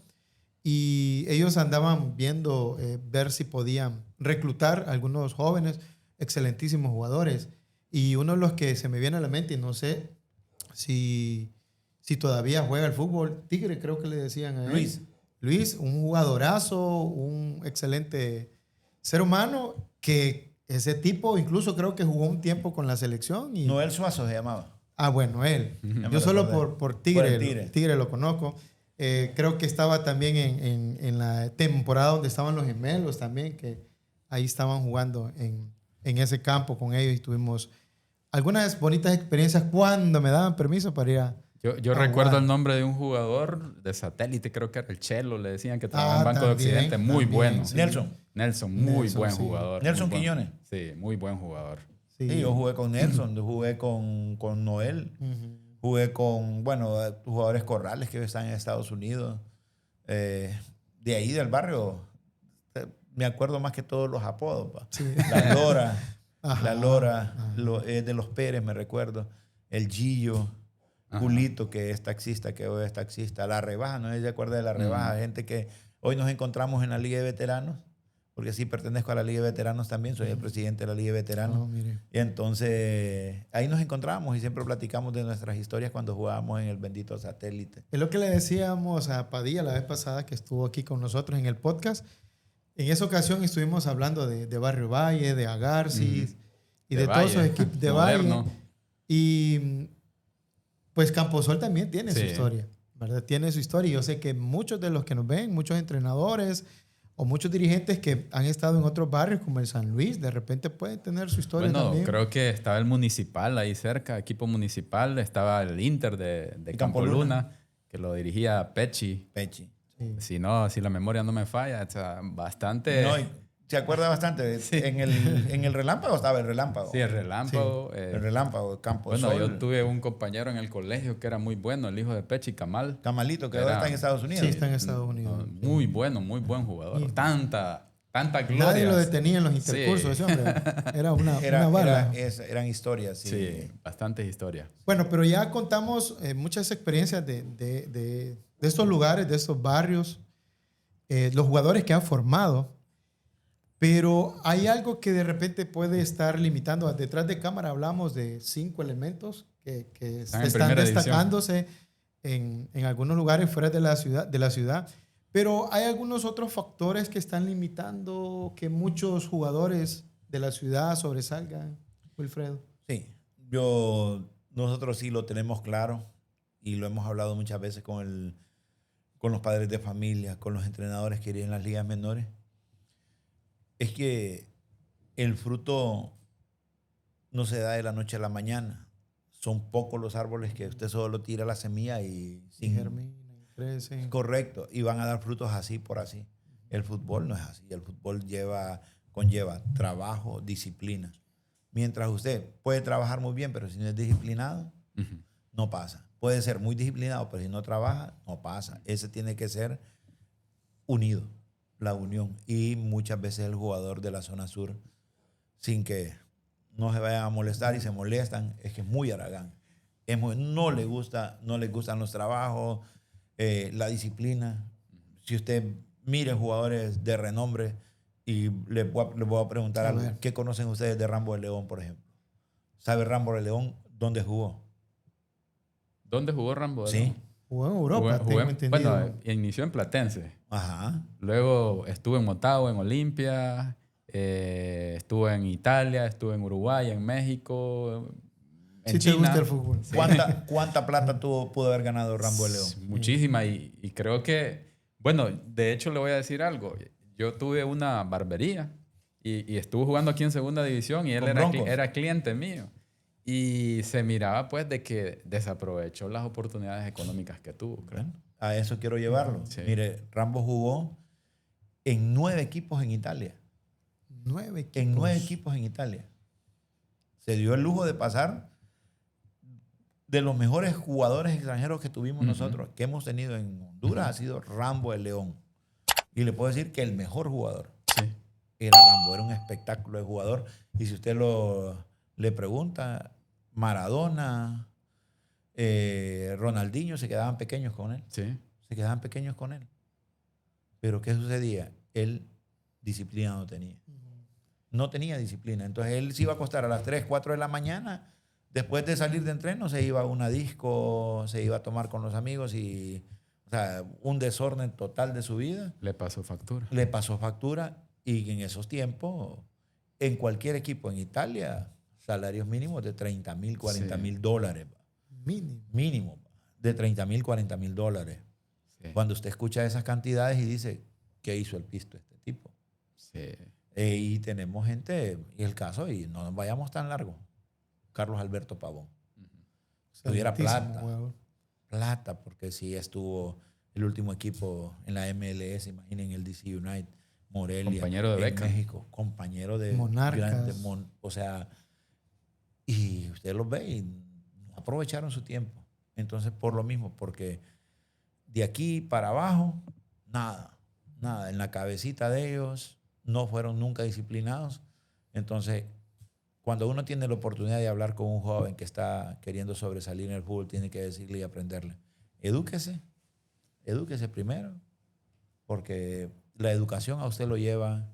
y ellos andaban viendo ver si podían reclutar algunos jóvenes, excelentísimos jugadores. Y uno de los que se me viene a la mente, y no sé si todavía juega el fútbol, Tigre creo que le decían a él. Luis, un jugadorazo, un excelente ser humano, que ese tipo incluso creo que jugó un tiempo con la selección. Y,
Noel Suazo se llamaba.
Ah, bueno, él.
Ya me
Yo solo
recordé.
por Tigre,
Por el
Tigre lo conozco. Creo que estaba también en la temporada donde estaban los gemelos también, que ahí estaban jugando en ese campo con ellos y tuvimos algunas bonitas experiencias cuando me daban permiso para ir a
Yo
a
recuerdo
jugar.
el nombre de un jugador de Satélite, creo que era el Chelo, le decían que trabajaba en Banco de
También,
Occidente. Muy
también,
bueno.
sí.
Nelson, muy
Nelson,
buen
sí.
jugador.
Nelson
muy buen-
Quiñones.
Sí, muy buen jugador.
Sí.
Sí, yo jugué con Nelson, yo jugué con Noel,
Ujú.
jugué con, bueno, jugadores Corrales que están en Estados Unidos. De ahí del barrio, me acuerdo más que todos los apodos. Pa.
Sí.
La Lora,
Ajá,
la Lora,
ajá.
de los Pérez, me recuerdo. El Gillo,
Ajá.
Julito, que es taxista, que hoy es taxista. La Rebaja, no sé si se acuerda de La Rebaja. Gente que hoy nos encontramos en la Liga de Veteranos, porque sí pertenezco a la Liga de Veteranos también, soy el presidente de la Liga de Veteranos.
Oh, mire.
Y entonces ahí nos encontramos y siempre platicamos de nuestras historias cuando jugábamos en el bendito Satélite.
Es lo que le decíamos a Padilla la vez pasada que estuvo aquí con nosotros en el podcast. En esa ocasión estuvimos hablando de Barrio Valle, de Agarcis y de todos
Valle,
esos equipos de
moderno.
Valle. Y pues Camposol también tiene su
Sí.
historia, ¿verdad? Tiene su historia. Y yo sé que muchos de los que nos ven, muchos entrenadores o muchos dirigentes que han estado en otros barrios como el San Luis, de repente pueden tener su historia
Bueno,
también.
creo que estaba el Municipal ahí cerca, equipo municipal. Estaba el Inter de
Y
Campoluna, que lo dirigía Pechi.
Pechi.
Sí.
Si la memoria no me falla, o sea, bastante...
No, y se acuerda bastante.
Sí.
En el Relámpago estaba el Relámpago.
Sí, el Relámpago.
El Relámpago, Campo
Bueno,
Sol.
yo tuve un compañero en el colegio que era muy bueno, el hijo de Pechi, Camal.
Camalito, que
Era-
ahora está en Estados Unidos.
Sí, está en Estados Unidos.
Muy bueno, muy buen jugador.
Sí.
Tanta gloria.
Nadie lo detenía en los intercursos,
Sí.
ese hombre. Era una bala.
Eran historias, sí.
Sí, bastantes historias.
Bueno, pero ya contamos muchas experiencias de estos lugares, de estos barrios, los jugadores que han formado, pero hay algo que de repente puede estar limitando. Detrás de cámara hablamos de 5 elementos que
Están en
están
primera división.
destacándose en algunos lugares fuera de la ciudad, pero hay algunos otros factores que están limitando que muchos jugadores de la ciudad sobresalgan, Wilfredo.
Sí, nosotros sí lo tenemos claro y lo hemos hablado muchas veces con los padres de familia, con los entrenadores que irían en las ligas menores. Es que el fruto no se da de la noche a la mañana. Son pocos los árboles que usted solo tira la semilla y sin
Germinan, crecen.
correcto, y van a dar frutos así por así. El fútbol no es así. El fútbol conlleva trabajo, disciplina. Mientras usted puede trabajar muy bien, pero si no es disciplinado,
Ujú.
no pasa. Puede ser muy disciplinado, pero si no trabaja, no pasa. Ese tiene que ser unido, la unión. Y muchas veces el jugador de la zona sur, sin que no se vayan a molestar y se molestan, es que es muy haragán. No le gustan los trabajos, la disciplina. Si usted mire jugadores de renombre y le voy a preguntar
A
algo,
ver.
¿qué conocen ustedes de Rambo de León, por ejemplo? ¿Sabe Rambo de León dónde jugó?
¿Dónde jugó Rambo?
Sí.
Jugó en Europa,
Jugué-
tengo entendido.
bueno, inició en Platense.
Ajá.
Luego estuve en Motagua, en Olimpia. Estuve en Italia, estuve en Uruguay, en México, en
Sí te
China.
gusta el fútbol.
Sí.
¿Cuánta plata pudo haber ganado Rambo de León?
Muchísima. Y creo que, bueno, de hecho le voy a decir algo. Yo tuve una barbería y estuve jugando aquí en segunda división y él
¿Con
era,
Broncos?
era cliente mío. Y se miraba pues de que desaprovechó las oportunidades económicas que tuvo, creo.
Bueno, a eso quiero llevarlo.
Sí.
Mire, Rambo jugó en 9 equipos en Italia.
9 equipos.
En 9 equipos en Italia. Se dio el lujo de pasar de los mejores jugadores extranjeros que tuvimos nosotros, que hemos tenido en Honduras, ha sido Rambo de León. Y le puedo decir que el mejor jugador
Sí.
era Rambo, era un espectáculo de jugador. Y si usted le pregunta, Maradona, Ronaldinho, se quedaban pequeños con él.
Sí.
Se quedaban pequeños con él. Pero ¿qué sucedía? Él disciplina no tenía. No tenía disciplina. Entonces él se iba a acostar a las 3, 4 de la mañana. Después de salir de entreno se iba a una disco, se iba a tomar con los amigos y, o sea, un desorden total de su vida.
Le pasó factura.
Le pasó factura y en esos tiempos, en cualquier equipo en Italia, salarios mínimos de 30,000, 40,000 dólares.
Mínimo.
Mínimo, de 30,000, 40,000 dólares.
Sí.
Cuando usted escucha esas cantidades y dice, ¿qué hizo el pisto este tipo?
Sí.
Y tenemos gente, y el caso, y no nos vayamos tan largo, Carlos Alberto Pavón. Tuviera
Excelentísimo
plata,
jugador.
plata, porque sí estuvo el último equipo en la MLS, imaginen el DC United, Morelia,
Compañero de
en
Beckham.
México, compañero de
Monarcas.
grandes o sea, y usted los ve y no aprovecharon su tiempo. Entonces, por lo mismo, porque de aquí para abajo, nada, nada. En la cabecita de ellos no fueron nunca disciplinados. Entonces, cuando uno tiene la oportunidad de hablar con un joven que está queriendo sobresalir en el fútbol, tiene que decirle y aprenderle, edúquese, edúquese primero, porque la educación a usted lo lleva,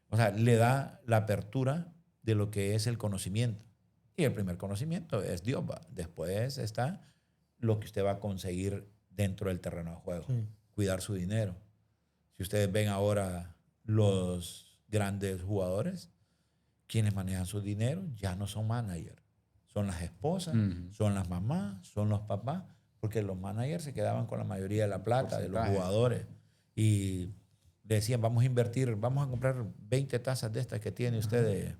o sea, le da la apertura de lo que es el conocimiento. Y el primer conocimiento es Dios. Después está lo que usted va a conseguir dentro del terreno de juego.
Sí.
Cuidar su dinero. Si ustedes ven ahora los grandes jugadores, quienes manejan su dinero ya no son managers. Son las esposas, son las mamás, son los papás, porque los managers se quedaban con la mayoría de la plata de los jugadores. Y le decían, vamos a invertir, vamos a comprar 20 tazas de estas que tiene usted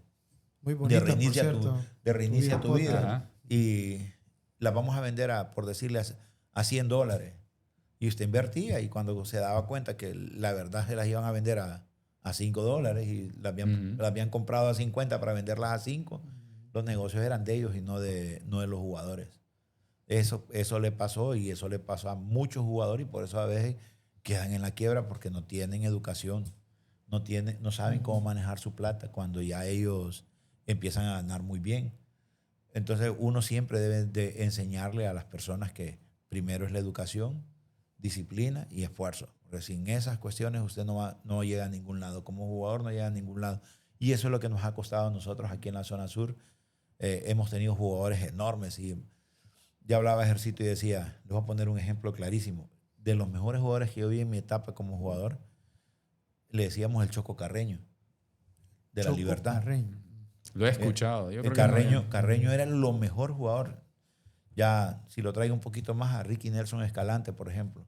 Muy bonita, por cierto.
de reinicia tu vida.
Ajá.
Y las vamos a vender por decirle, a $100. Y usted invertía y cuando se daba cuenta que la verdad se las iban a vender a $5 y las habían comprado a 50 para venderlas a 5, los negocios eran de ellos y no de los jugadores. Eso le pasó y eso le pasó a muchos jugadores y por eso a veces quedan en la quiebra porque no tienen educación, no saben cómo manejar su plata cuando ya ellos empiezan a ganar muy bien. Entonces uno siempre debe de enseñarle a las personas que primero es la educación, disciplina y esfuerzo. Porque sin esas cuestiones usted no llega a ningún lado. Como jugador no llega a ningún lado. Y eso es lo que nos ha costado a nosotros aquí en la zona sur. Hemos tenido jugadores enormes. Y ya hablaba Ejercito y decía, les voy a poner un ejemplo clarísimo. De los mejores jugadores que yo vi en mi etapa como jugador, le decíamos el Choco Carreño, de la Libertad.
Carreño.
Lo he escuchado. Yo creo que
Carreño era lo mejor jugador. Ya, si lo traigo un poquito más, a Ricky Nelson Escalante, por ejemplo.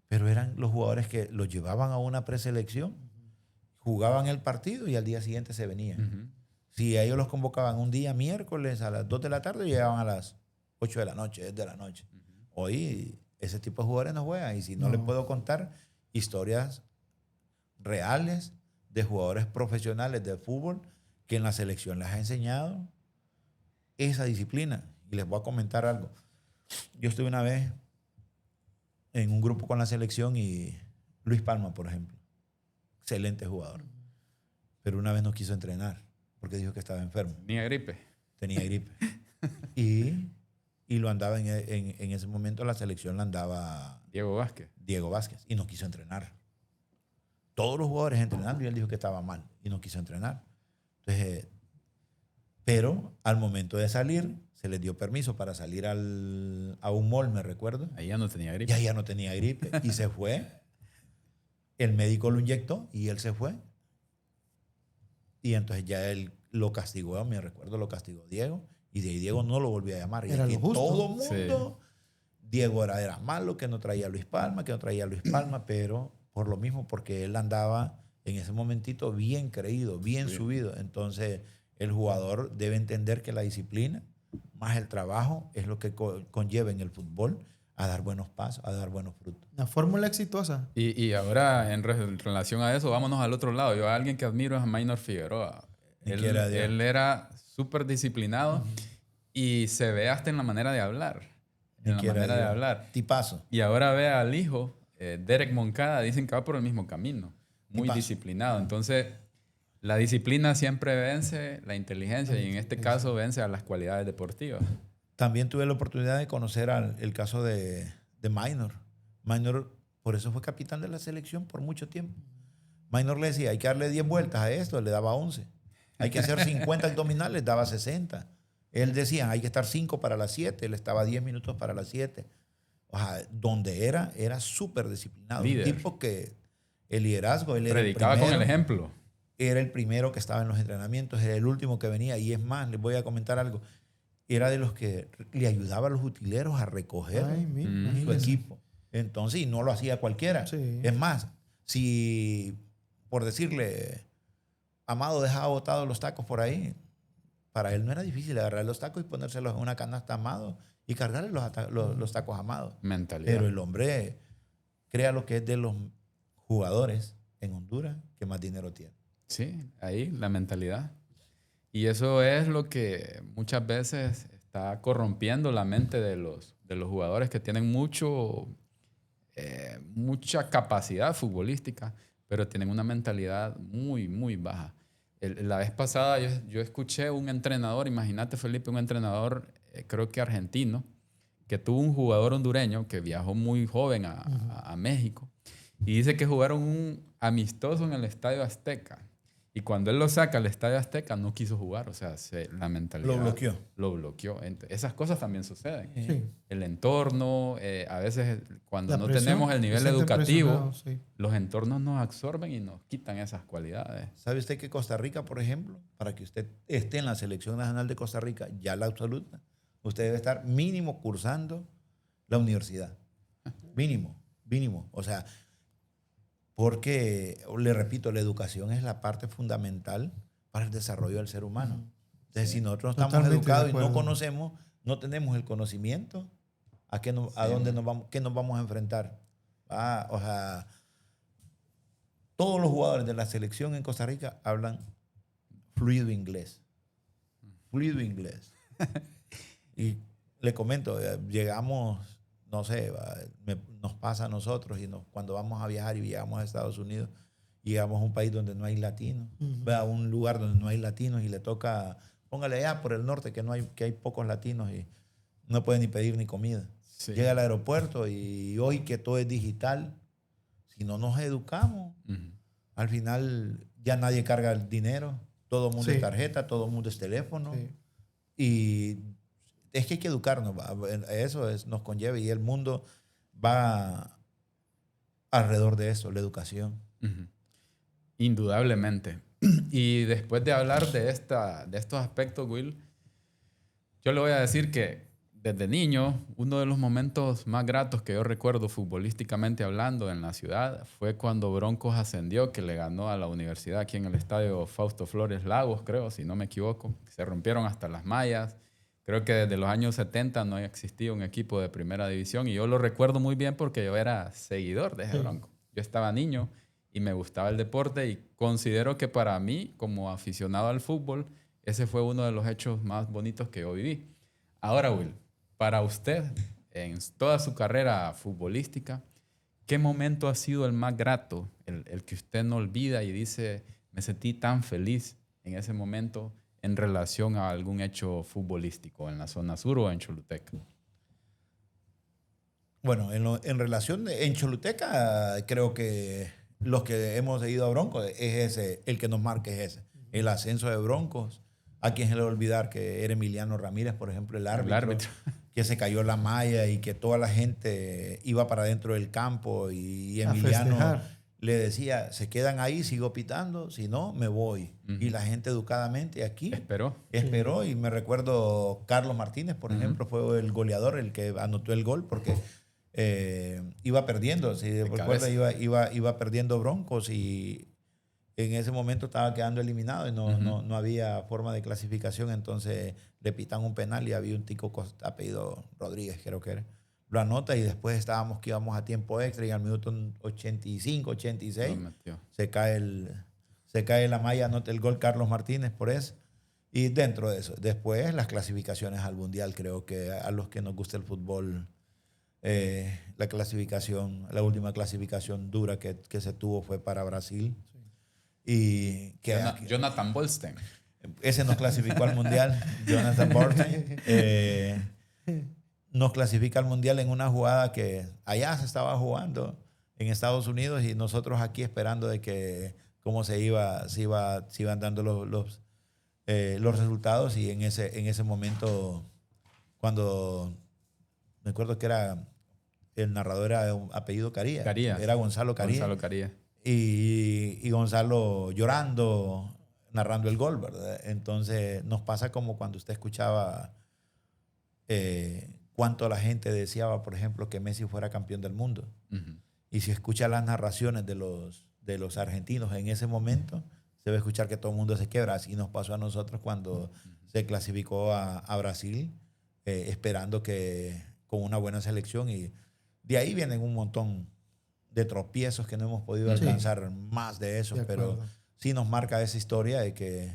Pero eran los jugadores que los llevaban a una preselección, jugaban el partido y al día siguiente se venían. Si a ellos los convocaban un día miércoles a las 2 de la tarde, llegaban a las 8 de la noche, 10 de la noche. Hoy ese tipo de jugadores no juegan. Y si no les puedo contar historias reales de jugadores profesionales de fútbol que en la selección les ha enseñado esa disciplina. Y les voy a comentar algo. Yo estuve una vez en un grupo con la selección y Luis Palma, por ejemplo, excelente jugador, pero una vez no quiso entrenar porque dijo que estaba enfermo.
tenía gripe.
Tenía gripe. y lo andaba en ese momento, la selección la andaba
Diego Vázquez.
Y no quiso entrenar. Todos los jugadores entrenando y él dijo que estaba mal y no quiso entrenar. Entonces, pero al momento de salir, se les dio permiso para salir a un mall, me recuerdo.
Ahí ya no tenía gripe.
Ya no tenía gripe y se fue. El médico lo inyectó y él se fue. Y entonces ya él lo castigó, me recuerdo, lo castigó Diego. Y de ahí Diego no lo volvió a llamar. Y
Era
aquí
lo justo.
todo el mundo, Diego era malo, que no traía a Luis Palma, pero por lo mismo, porque él andaba en ese momentito bien creído, bien subido. Entonces el jugador debe entender que la disciplina más el trabajo es lo que conlleva en el fútbol a dar buenos pasos, a dar buenos frutos.
Una fórmula exitosa.
Y ahora, en relación a eso, vámonos al otro lado. Yo a alguien que admiro es a Maynor Figueroa. Él era súper disciplinado y se ve hasta en la manera de hablar.
Tipazo.
Y ahora ve al hijo, Derek Moncada, dicen que va por el mismo camino. Muy
Tipazo.
disciplinado. Entonces, la disciplina siempre vence la inteligencia y en este caso vence a las cualidades deportivas.
También tuve la oportunidad de conocer el caso de Maynor. Maynor Por eso fue capitán de la selección por mucho tiempo. Maynor le decía, hay que darle 10 vueltas a esto, le daba 11. Hay que hacer 50 abdominales, daba 60. Él decía, hay que estar 5 para las 7, él estaba 10 minutos para las 7. O sea, donde era súper disciplinado.
Líder.
Un tipo que el liderazgo, él era
Predicaba
el
con
primero,
el ejemplo.
era el primero que estaba en los entrenamientos, era el último que venía. Y es más, les voy a comentar algo. Era de los que le ayudaba a los utileros a recoger
Ay,
su
imagínese.
equipo. Entonces, y no lo hacía cualquiera.
Sí.
Es más, si, por decirle, Amado dejaba botados los tacos por ahí, para él no era difícil agarrar los tacos y ponérselos en una canasta a Amado y cargarle los tacos a Amado.
Mentalidad.
Pero el hombre crea lo que es de los jugadores en Honduras que más dinero tiene.
Sí, ahí la mentalidad. Y eso es lo que muchas veces está corrompiendo la mente de los jugadores que tienen mucha capacidad futbolística, pero tienen una mentalidad muy, muy baja. La vez pasada yo escuché un entrenador, imagínate Felipe, un entrenador creo que argentino, que tuvo un jugador hondureño que viajó muy joven a México y dice que jugaron un amistoso en el Estadio Azteca. Y cuando él lo saca al Estadio Azteca, no quiso jugar. O sea, la mentalidad...
Lo bloqueó.
Lo bloqueó. Esas cosas también suceden.
Sí.
El entorno, a veces cuando
La
no
presión,
tenemos el
se
nivel
sienten
educativo,
presionados, sí.
los entornos nos absorben y nos quitan esas cualidades.
¿Sabe usted que Costa Rica, por ejemplo, para que usted esté en la Selección Nacional de Costa Rica, ya la absoluta, usted debe estar mínimo cursando la universidad? Mínimo. O sea, porque, le repito, la educación es la parte fundamental para el desarrollo del ser humano. Entonces, si nosotros no estamos
Totalmente de
educados y no
acuerdo.
conocemos, no tenemos el conocimiento, ¿a dónde nos vamos, qué nos vamos a enfrentar? O sea, todos los jugadores de la selección en Costa Rica hablan fluido inglés. Fluido inglés. Y le comento, llegamos, no sé, nos pasa a nosotros cuando vamos a viajar y llegamos a Estados Unidos y llegamos a un país donde no hay latinos, a un lugar donde no hay latinos y le toca, póngale allá por el norte que hay pocos latinos y no pueden ni pedir ni comida.
Sí.
Llega al aeropuerto y hoy que todo es digital, si no nos educamos, al final ya nadie carga el dinero, todo el mundo
Sí.
es tarjeta, todo el mundo es teléfono.
Sí.
Y es que hay que educarnos, eso nos conlleva y el mundo va alrededor de eso, la educación.
Indudablemente. Y después de hablar de estos aspectos, Will, yo le voy a decir que desde niño, uno de los momentos más gratos que yo recuerdo futbolísticamente hablando en la ciudad fue cuando Broncos ascendió, que le ganó a la universidad aquí en el estadio Fausto Flores Lagos, creo, si no me equivoco. Se rompieron hasta las mallas. Creo que desde los años 70 no existía un equipo de primera división y yo lo recuerdo muy bien porque yo era seguidor de ese Bronco. Yo estaba niño y me gustaba el deporte y considero que para mí, como aficionado al fútbol, ese fue uno de los hechos más bonitos que yo viví. Ahora, Will, para usted, en toda su carrera futbolística, ¿qué momento ha sido el más grato, el que usted no olvida y dice, me sentí tan feliz en ese momento en relación a algún hecho futbolístico en la zona sur o en Choluteca?
Bueno, en relación, en Choluteca, creo que los que hemos ido a Broncos es ese, el que nos marca es ese. El ascenso de Broncos. A quien se le va a olvidar que era Emiliano Ramírez, por ejemplo, el árbitro. Que se cayó la malla y que toda la gente iba para dentro del campo y Emiliano le decía, se quedan ahí, sigo pitando, si no, me voy. Y la gente educadamente aquí esperó y me recuerdo Carlos Martínez, por ejemplo, fue el goleador, el que anotó el gol porque iba perdiendo, si recuerda, iba perdiendo Broncos y en ese momento estaba quedando eliminado y no había forma de clasificación, entonces le pitan un penal y había un tico apellido Rodríguez, creo que era. Lo anota y después que íbamos a tiempo extra y al minuto 85, 86 se cae la malla, anota el gol Carlos Martínez por eso. Y dentro de eso, después las clasificaciones al Mundial, creo que a los que nos gusta el fútbol, la última clasificación dura que se tuvo fue para Brasil. Y que
Jonathan Bolstein.
Ese nos clasificó al Mundial, Jonathan Bolstein. Nos clasifica al Mundial en una jugada que allá se estaba jugando en Estados Unidos y nosotros aquí esperando de que cómo se iban dando los resultados. Y en ese momento, cuando me acuerdo que era el narrador era un apellido Carías. Era Gonzalo Carías.
Gonzalo Carías.
Y Gonzalo llorando, narrando el gol, ¿verdad? Entonces nos pasa como cuando usted escuchaba cuánto la gente deseaba, por ejemplo, que Messi fuera campeón del mundo.
Uh-huh.
Y si escucha las narraciones de los argentinos en ese momento, se va a escuchar que todo el mundo se quiebra. Así nos pasó a nosotros cuando se clasificó a Brasil, esperando que con una buena selección. Y de ahí vienen un montón de tropiezos que no hemos podido alcanzar más de eso. Pero sí nos marca esa historia de que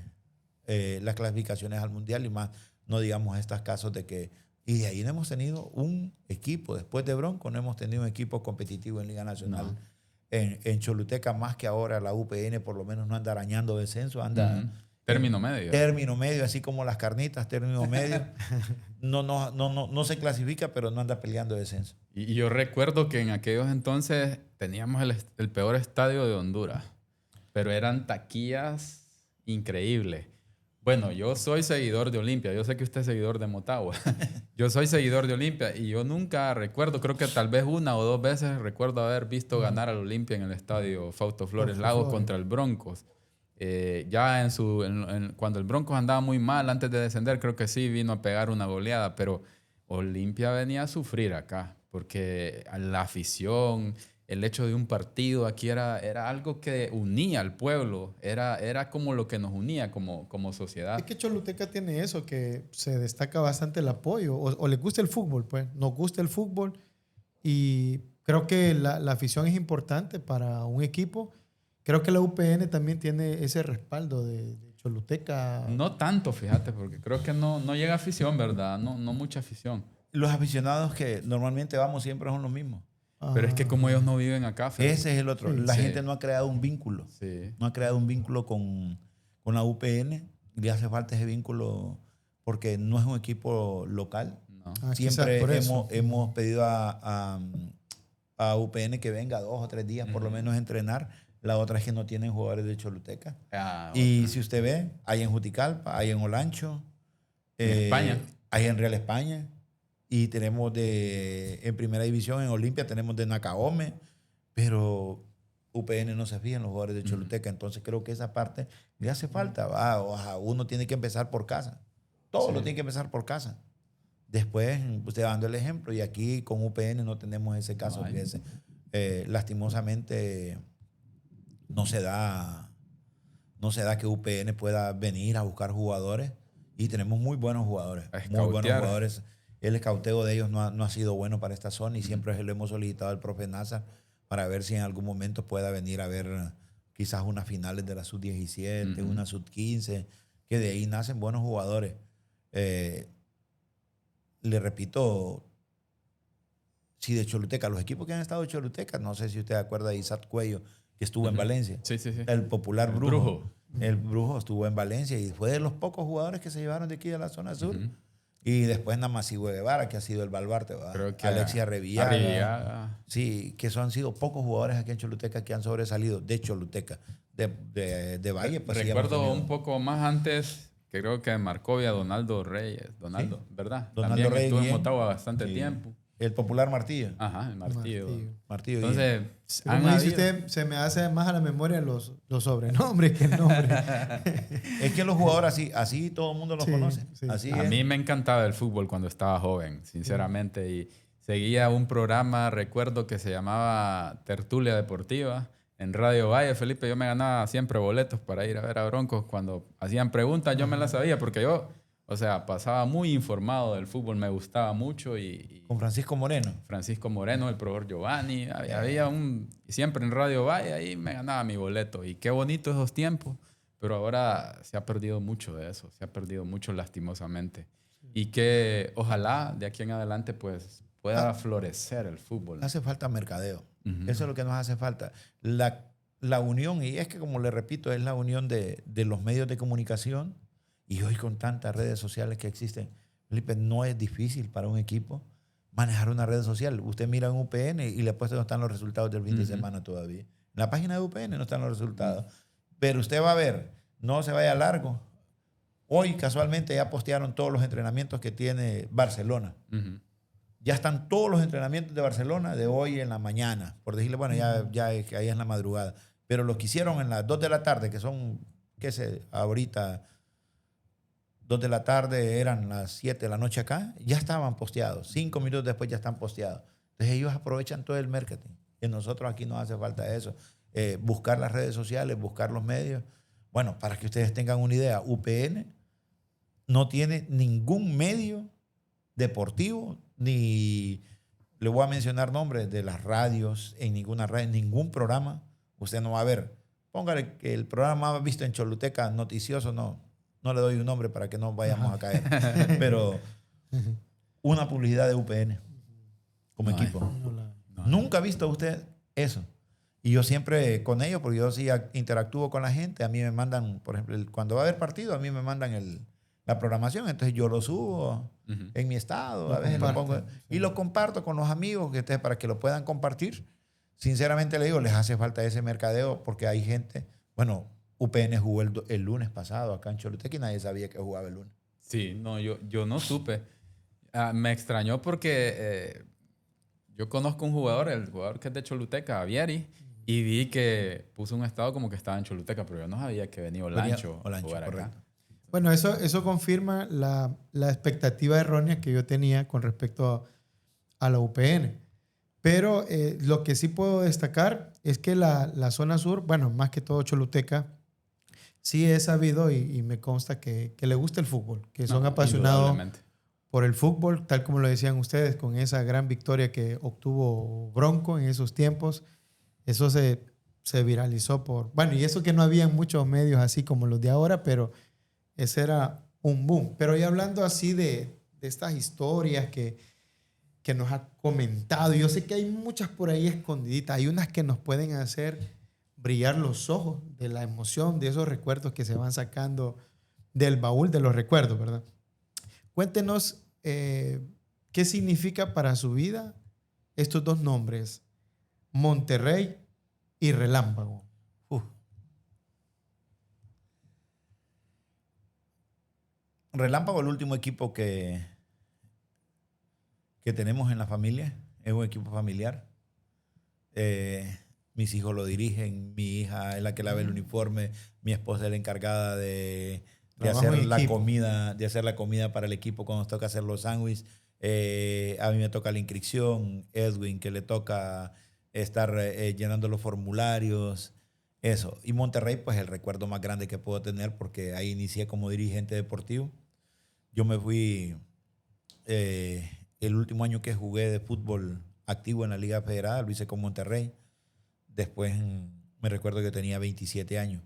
las clasificaciones al Mundial y más, no digamos estos casos de que... Y de ahí no hemos tenido un equipo, después de Bronco, no hemos tenido un equipo competitivo en Liga Nacional. No. En Choluteca, más que ahora la UPN, por lo menos no anda arañando descenso, anda...
Término medio.
Término medio, así como las carnitas, término medio. No se clasifica, pero no anda peleando descenso.
Y yo recuerdo que en aquellos entonces teníamos el peor estadio de Honduras, pero eran taquillas increíbles. Bueno, yo soy seguidor de Olimpia. Yo sé que usted es seguidor de Motagua. Yo soy seguidor de Olimpia y yo nunca recuerdo, creo que tal vez una o dos veces recuerdo haber visto ganar al Olimpia en el estadio Fausto Flores Lagos contra el Broncos. Ya cuando el Broncos andaba muy mal antes de descender, creo que sí vino a pegar una goleada, pero Olimpia venía a sufrir acá porque la afición, el hecho de un partido aquí era algo que unía al pueblo, era como lo que nos unía como sociedad.
Es que Choluteca tiene eso, que se destaca bastante el apoyo, o le gusta el fútbol, pues, nos gusta el fútbol y creo que la afición es importante para un equipo. Creo que la UPN también tiene ese respaldo de Choluteca.
No tanto, fíjate, porque creo que no llega afición, ¿verdad? No mucha afición.
Los aficionados que normalmente vamos siempre son los mismos.
Pero es que como ellos no viven acá...
Ese es el otro.
Sí,
la gente no ha creado un vínculo.
Sí.
No ha creado un vínculo con la UPN. Le hace falta ese vínculo porque no es un equipo local.
No.
Siempre hemos pedido a UPN que venga 2 o 3 días por lo menos a entrenar. La otra es que no tienen jugadores de Choluteca. Y si usted ve, hay en Juticalpa, hay en Olancho.
En España.
Hay en Real España. Y tenemos en primera división, en Olimpia, tenemos de Nacaome, pero UPN no se fija en los jugadores de Choluteca. Entonces creo que esa parte le hace falta. Uno tiene que empezar por casa. Todo lo tiene que empezar por casa. Después, usted dando el ejemplo. Y aquí con UPN no tenemos ese caso. Lastimosamente, no se da que UPN pueda venir a buscar jugadores. Y tenemos muy buenos jugadores. Muy buenos jugadores. El escauteo de ellos no ha sido bueno para esta zona y siempre le hemos solicitado al profe Nazar para ver si en algún momento pueda venir a ver quizás unas finales de la sub-17, una sub-15, que de ahí nacen buenos jugadores. Le repito, si de Choluteca, los equipos que han estado de Choluteca, no sé si usted acuerda de Isaac Cuello, que estuvo en Valencia.
Sí.
El popular Brujo. El Brujo estuvo en Valencia y fue de los pocos jugadores que se llevaron de aquí de la zona sur. Y después Namasigüe Guevara, que ha sido el baluarte, Alexia Revillaga. Sí, que han sido pocos jugadores aquí en Choluteca que han sobresalido de Choluteca. De Valle, pues
recuerdo un poco más antes, que creo que en Marcovia, Donaldo Reyes. ¿Verdad?
Donaldo
También
Reyes
estuvo en Motagua bastante tiempo.
El popular Martillo.
Ajá, el Martillo.
Entonces, como dice usted, se me hace más a la memoria los sobrenombres que el nombre.
Es que los jugadores así todo el mundo los conoce.
Sí.
Así
a mí me encantaba el fútbol cuando estaba joven, sinceramente. Y seguía un programa, recuerdo, que se llamaba Tertulia Deportiva en Radio Valle. Felipe, yo me ganaba siempre boletos para ir a ver a Broncos. Cuando hacían preguntas, yo me las sabía porque yo... O sea, pasaba muy informado del fútbol, me gustaba mucho.
Con Francisco Moreno.
Francisco Moreno, el profesor Giovanni. Había siempre en Radio Valle, ahí me ganaba mi boleto. Y qué bonito esos tiempos. Pero ahora se ha perdido mucho de eso. Se ha perdido mucho lastimosamente. Y que ojalá de aquí en adelante pues pueda florecer el fútbol.
Hace falta mercadeo. Eso es lo que nos hace falta. La unión, y es que como le repito, es la unión de los medios de comunicación. Y hoy con tantas redes sociales que existen, Felipe, no es difícil para un equipo manejar una red social. Usted mira en UPN y le ha puesto no están los resultados del fin de
Ujú.
semana todavía. En la página de UPN no están los resultados. Pero usted va a ver, no se vaya largo. Hoy casualmente ya postearon todos los entrenamientos que tiene Barcelona.
Ujú.
Ya están todos los entrenamientos de Barcelona de hoy en la mañana. Por decirle, bueno, ya es que ahí es la madrugada. Pero los que hicieron en las 2 de la tarde, que son, qué sé, ahorita 2 de la tarde, eran las 7 de la noche acá, ya estaban posteados. 5 minutos después ya están posteados. Entonces ellos aprovechan todo el marketing. Y nosotros aquí nos hace falta eso. Buscar las redes sociales, buscar los medios. Bueno, para que ustedes tengan una idea, UPN no tiene ningún medio deportivo, ni le voy a mencionar nombres de las radios, en ninguna radio, en ningún programa. Usted no va a ver. Póngale que el programa más visto en Choluteca, noticioso, no le doy un nombre para que no vayamos a caer. Pero una publicidad de UPN como
No hay.
equipo.
No,
Nunca ha visto usted eso. Y yo siempre con ellos, porque yo sí interactúo con la gente, a mí me mandan, por ejemplo, cuando va a haber partido, a mí me mandan la programación, entonces yo lo subo
Ujú.
en mi estado,
Lo
a veces lo
comparte,
pongo
sí.
y lo comparto con los amigos para que lo puedan compartir. Sinceramente le digo, les hace falta ese mercadeo porque hay gente, bueno, UPN jugó el lunes pasado acá en Choluteca y nadie sabía que jugaba el lunes.
Sí, no, yo no supe. Me extrañó porque yo conozco un jugador, el jugador que es de Choluteca, Avieri, y vi que puso un estado como que estaba en Choluteca, pero yo no sabía que venía Olancho a
Olancho,
jugar acá.
correcto.
Bueno, eso confirma la expectativa errónea que yo tenía con respecto a la UPN. Pero lo que sí puedo destacar es que la zona sur, bueno, más que todo Choluteca, sí he sabido y me consta que le gusta el fútbol, que son
No,
apasionados
indudablemente.
por el fútbol, tal como lo decían ustedes, con esa gran victoria que obtuvo Bronco en esos tiempos. Eso se viralizó bueno, y eso que no había muchos medios así como los de ahora, pero ese era un boom. Pero ya hablando así de estas historias que nos ha comentado, yo sé que hay muchas por ahí escondiditas, hay unas que nos pueden hacer brillar los ojos de la emoción, de esos recuerdos que se van sacando del baúl de los recuerdos, ¿verdad? Cuéntenos qué significa para su vida estos dos nombres, Monterrey y Relámpago.
Relámpago, el último equipo que tenemos en la familia, es un equipo familiar. Mis hijos lo dirigen, mi hija es la que lava el uniforme, mi esposa es la encargada de
Trabajo
hacer
en
la
equipo.
comida, de hacer la comida para el equipo cuando nos toca hacer los sándwiches. A mí me toca la inscripción, Edwin, que le toca estar llenando los formularios, eso. Y Monterrey, pues el recuerdo más grande que puedo tener porque ahí inicié como dirigente deportivo. Yo me fui el último año que jugué de fútbol activo en la Liga Federal, lo hice con Monterrey. Después me recuerdo que tenía 27 años,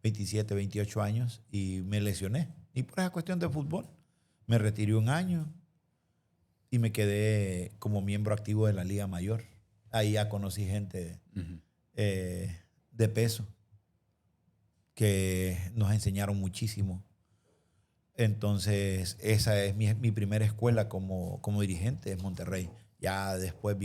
27, 28 años y me lesioné. Y por esa cuestión de fútbol me retiré un año y me quedé como miembro activo de la Liga Mayor. Ahí ya conocí gente
Ujú.
de peso que nos enseñaron muchísimo. Entonces, esa es mi primera escuela como dirigente, es Monterrey. Ya después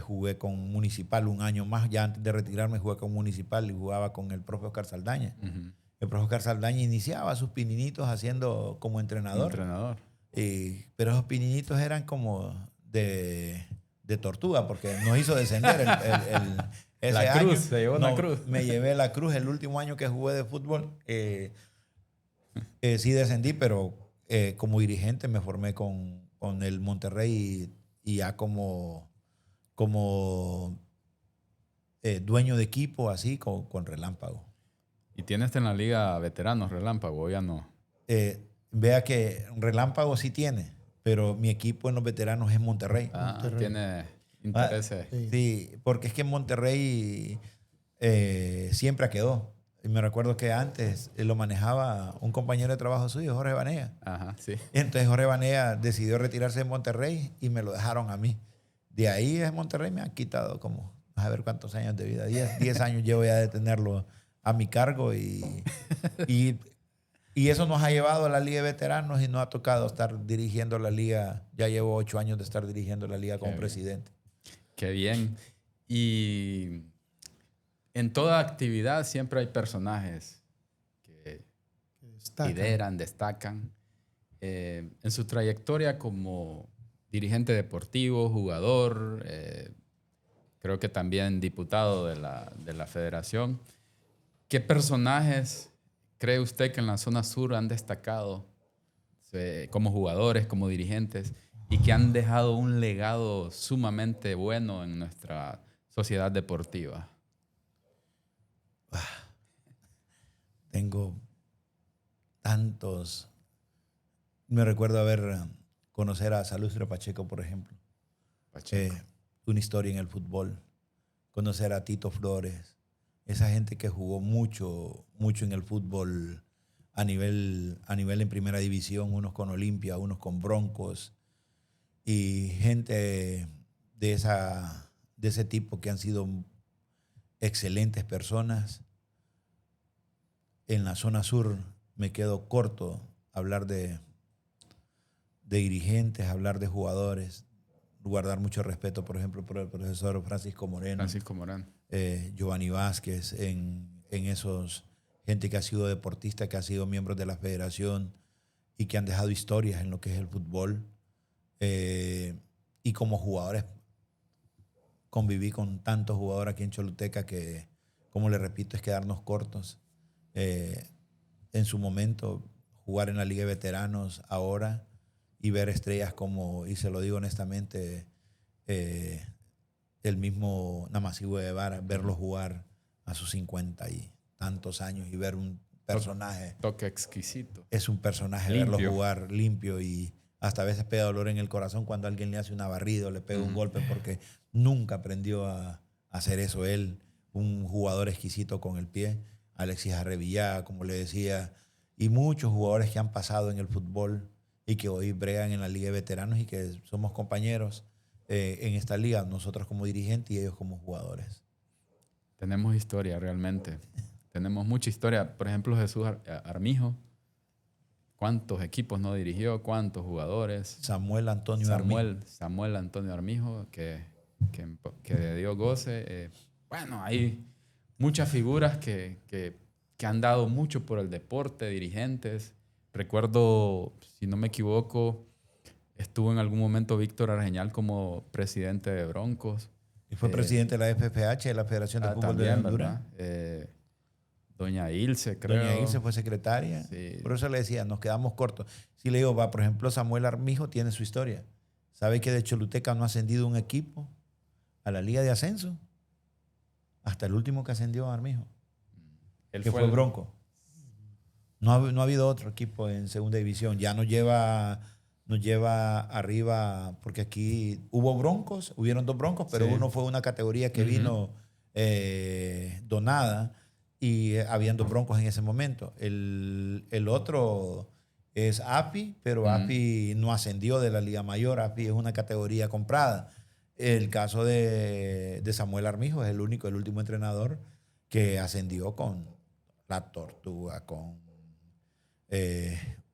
jugué con Municipal un año más. Ya antes de retirarme jugué con Municipal y jugaba con el profe Oscar Saldaña.
Ujú.
El profe Oscar Saldaña iniciaba sus pininitos haciendo como
Un
entrenador.
entrenador.
Pero esos pininitos eran como de tortuga porque nos hizo descender ese
La cruz,
año.
se llevó una
No,
cruz.
Me llevé la cruz el último año que jugué de fútbol. Sí descendí, pero como dirigente me formé con el Monterrey y ya como dueño de equipo, así con Relámpago.
¿Y tienes en la liga veteranos Relámpago o ya no?
Vea que Relámpago sí tiene, pero mi equipo en los veteranos es Monterrey.
Monterrey.
Tiene intereses.
Sí.
Sí, porque es que Monterrey siempre quedó. Y me recuerdo que antes lo manejaba un compañero de trabajo suyo, Jorge Banea.
Ajá, sí.
Entonces Jorge Banea decidió retirarse de Monterrey y me lo dejaron a mí. De ahí es Monterrey me han quitado como, a ver cuántos años de vida. 10 años llevo ya de tenerlo a mi cargo y Y eso nos ha llevado a la Liga de Veteranos y nos ha tocado estar dirigiendo la liga. Ya llevo 8 años de estar dirigiendo la liga como
bien.
presidente.
Qué bien. Y en toda actividad siempre hay personajes que
Destacan.
lideran, destacan. En su trayectoria como dirigente deportivo, jugador, creo que también diputado de la federación, ¿qué personajes cree usted que en la zona sur han destacado como jugadores, como dirigentes, y que han dejado un legado sumamente bueno en nuestra sociedad deportiva?
Tengo tantos. Me recuerdo conocer a Salustro Pacheco, por ejemplo.
Pacheco.
Una historia en el fútbol. Conocer a Tito Flores. Esa gente que jugó mucho, mucho en el fútbol a nivel en primera división, unos con Olimpia, unos con Broncos, y gente de ese tipo que han sido excelentes personas. En la zona sur me quedo corto hablar de dirigentes, hablar de jugadores, guardar mucho respeto, por ejemplo, por el profesor Francisco Moreno.
Francisco Morán.
Giovanni Vázquez, en esos gente que ha sido deportista, que ha sido miembros de la federación y que han dejado historias en lo que es el fútbol. Y como jugadores, conviví con tantos jugadores aquí en Choluteca que, como le repito, es quedarnos cortos. En su momento, jugar en la Liga de Veteranos ahora y ver estrellas como, y se lo digo honestamente, el mismo Namasihue Guevara, verlo jugar a sus 50 y tantos años y ver un personaje.
Toque exquisito.
Es un personaje,
Limpio.
verlo jugar limpio y hasta a veces pega dolor en el corazón cuando alguien le hace una barrida o le pega un golpe porque nunca aprendió a hacer eso él. Un jugador exquisito con el pie. Alexis Arrevillaga, como le decía, y muchos jugadores que han pasado en el fútbol y que hoy bregan en la Liga de Veteranos y que somos compañeros en esta liga, nosotros como dirigentes y ellos como jugadores.
Tenemos historia realmente. Tenemos mucha historia. Por ejemplo, Jesús Armijo. ¿Cuántos equipos no dirigió? ¿Cuántos jugadores?
Samuel Antonio Armijo.
Samuel Antonio Armijo, que de Dios goce. Bueno, hay muchas figuras que han dado mucho por el deporte, dirigentes. Recuerdo, si no me equivoco, estuvo en algún momento Víctor Argeñal como presidente de Broncos.
Y fue presidente de la FFH, de la Federación de Fútbol de Honduras.
Doña Ilse, creo.
Doña Ilse fue secretaria.
Sí.
Por eso le decía, nos quedamos cortos. Si le digo, por ejemplo, Samuel Armijo tiene su historia. ¿Sabe que de Choluteca no ha ascendido un equipo a la Liga de Ascenso? Hasta el último que ascendió Armijo. Que fue Bronco. No ha habido otro equipo en segunda división. Ya nos lleva arriba, porque aquí hubieron 2 Broncos, pero uno fue una categoría que vino donada y habían 2 Broncos en ese momento. El otro es API, pero API no ascendió de la Liga Mayor. API es una categoría comprada. El caso de Samuel Armijo es el último entrenador que ascendió con la Tortuga, con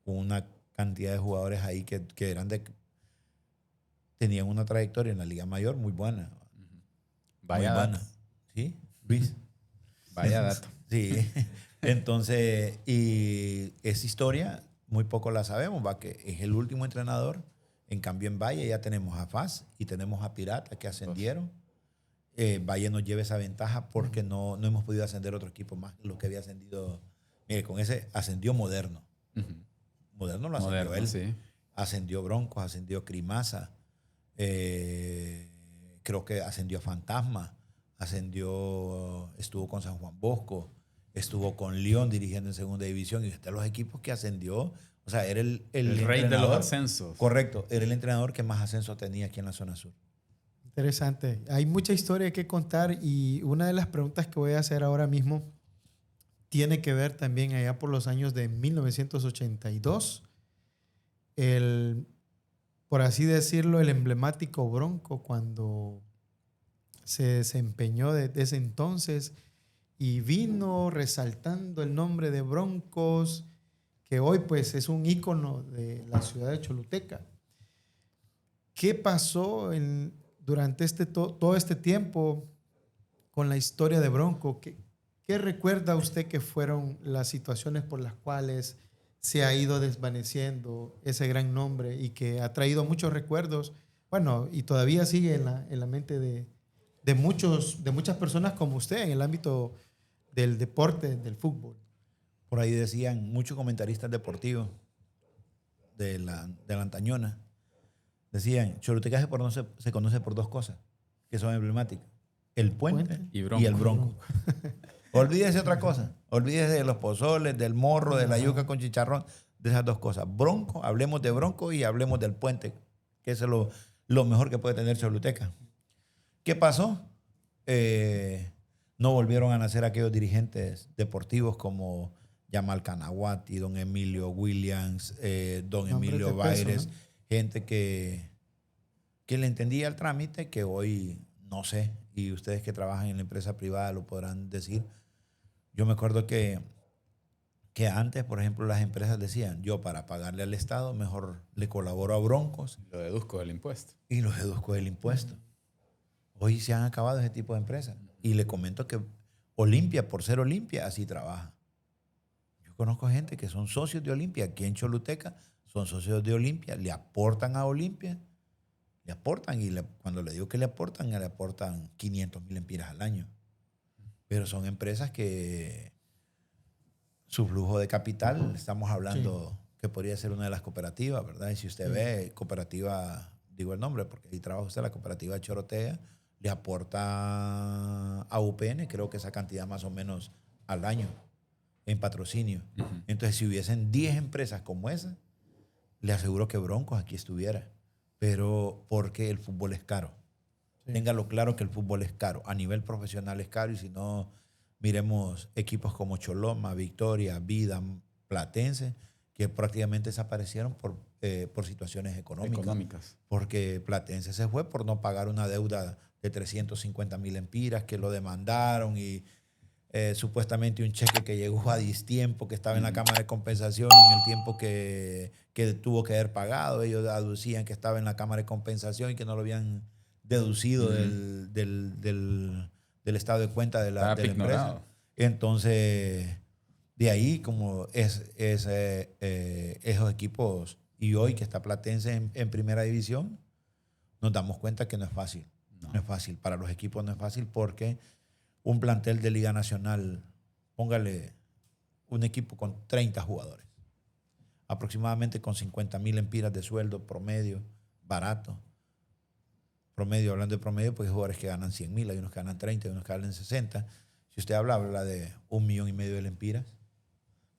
una cantidad de jugadores ahí que tenían una trayectoria en la Liga Mayor muy buena.
Vaya
muy
dato.
buena. ¿Sí, Luis?
Vaya dato.
Sí. Entonces, y esa historia muy poco la sabemos, va, que es el último entrenador. En cambio, en Valle ya tenemos a FAS y tenemos a Pirata que ascendieron. Valle nos lleva esa ventaja porque no hemos podido ascender otro equipo más que lo que había ascendido. Mire, con ese ascendió Moderno. Moderno lo ascendió él.
Sí.
Ascendió Broncos, ascendió Crimasa. Creo que ascendió Fantasma. Estuvo con San Juan Bosco. Estuvo con León dirigiendo en segunda división. Y de los equipos que ascendió, o sea, era el
rey de los ascensos.
Correcto, era el entrenador que más ascenso tenía aquí en la zona sur.
Interesante. Hay mucha historia que contar y una de las preguntas que voy a hacer ahora mismo tiene que ver también allá por los años de 1982. Por así decirlo, el emblemático Bronco cuando se desempeñó desde ese entonces y vino resaltando el nombre de Broncos, que hoy pues es un ícono de la ciudad de Choluteca. ¿Qué pasó durante todo este tiempo con la historia de Bronco? ¿Qué recuerda usted que fueron las situaciones por las cuales se ha ido desvaneciendo ese gran nombre y que ha traído muchos recuerdos? Bueno, y todavía sigue en la mente de muchas personas como usted en el ámbito del deporte, del fútbol.
Por ahí decían muchos comentaristas deportivos de la antañona, decían, Choluteca se conoce por dos cosas que son emblemáticas: el puente y el Bronco. Olvídese otra cosa. Olvídese de los pozoles, del morro, de la yuca con chicharrón, de esas dos cosas. Bronco, hablemos de Bronco y hablemos del puente, que es lo mejor que puede tener Choluteca. ¿Qué pasó? No volvieron a nacer aquellos dirigentes deportivos como Yamal Canaguati, don Emilio Williams, don Emilio Baires, ¿no? Gente que le entendía el trámite, que hoy no sé, y ustedes que trabajan en la empresa privada lo podrán decir. Yo me acuerdo que antes, por ejemplo, las empresas decían, yo para pagarle al Estado mejor le colaboro a Broncos.
Lo deduzco del impuesto.
Y lo deduzco del impuesto. Hoy se han acabado ese tipo de empresas. Y le comento que Olimpia, por ser Olimpia, así trabaja. Yo conozco gente que son socios de Olimpia, aquí en Choluteca, son socios de Olimpia, le aportan a Olimpia, le aportan, y cuando le digo que le aportan 500,000 empiras al año. Pero son empresas que su flujo de capital, estamos hablando que podría ser una de las cooperativas, ¿verdad? Y si usted ve cooperativa, digo el nombre porque ahí trabaja usted, la cooperativa Chorotea, le aporta a UPN, creo que esa cantidad más o menos al año en patrocinio. Entonces, si hubiesen 10 empresas como esa, le aseguro que Broncos aquí estuviera. Pero porque el fútbol es caro. Sí. Téngalo claro que el fútbol es caro. A nivel profesional es caro, y si no, miremos equipos como Choloma, Victoria, Vida, Platense, que prácticamente desaparecieron por situaciones económicas. Porque Platense se fue por no pagar una deuda de 350,000 empiras, que lo demandaron, y supuestamente un cheque que llegó a distiempo, que estaba en la Cámara de Compensación en el tiempo que tuvo que haber pagado. Ellos aducían que estaba en la Cámara de Compensación y que no lo habían deducido del estado de cuenta de la empresa. Entonces, de ahí, como esos equipos, y hoy que está Platense en primera división, nos damos cuenta que no es fácil. No es fácil. Para los equipos no es fácil, porque un plantel de Liga Nacional, póngale un equipo con 30 jugadores, aproximadamente con 50,000 empiras de sueldo promedio, barato. Promedio, hablando de promedio, pues hay jugadores que ganan 100,000, hay unos que ganan 30, hay unos que ganan 60. Si usted habla de 1,5 millones de lempiras,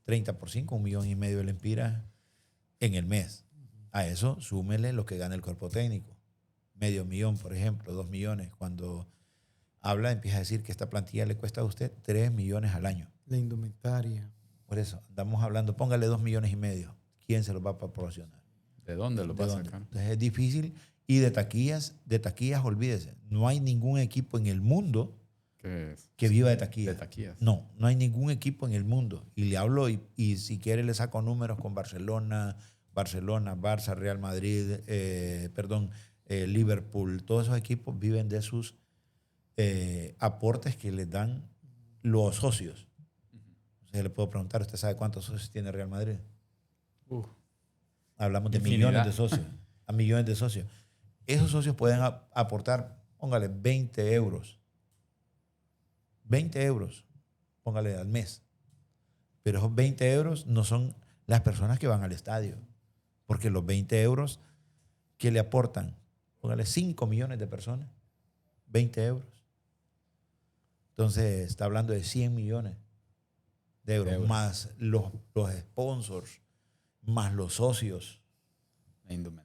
30 por 5, 1,5 millones de lempiras en el mes. A eso súmele lo que gana el cuerpo técnico. 500,000, por ejemplo, 2 millones. Cuando empieza a decir que esta plantilla le cuesta a usted 3 millones al año.
La indumentaria.
Por eso, andamos hablando, póngale 2,5 millones. ¿Quién se los va a proporcionar?
¿De dónde lo va a sacar?
Entonces es difícil. Y de taquillas, olvídese. No hay ningún equipo en el mundo que viva de taquillas. No hay ningún equipo en el mundo. Y le hablo, y si quiere le saco números con Barcelona, Barça, Real Madrid, Liverpool. Todos esos equipos viven de sus aportes que les dan los socios. O sea, le puedo preguntar, ¿usted sabe cuántos socios tiene Real Madrid? Hablamos de millones de socios. A millones de socios. Esos socios pueden aportar, póngale, 20 euros. 20 euros, póngale, al mes. Pero esos 20 euros no son las personas que van al estadio. Porque los 20 euros que le aportan, póngale 5 millones de personas, 20 euros. Entonces, está hablando de 100 millones de euros. Más los sponsors, más los socios.
La indumentaria.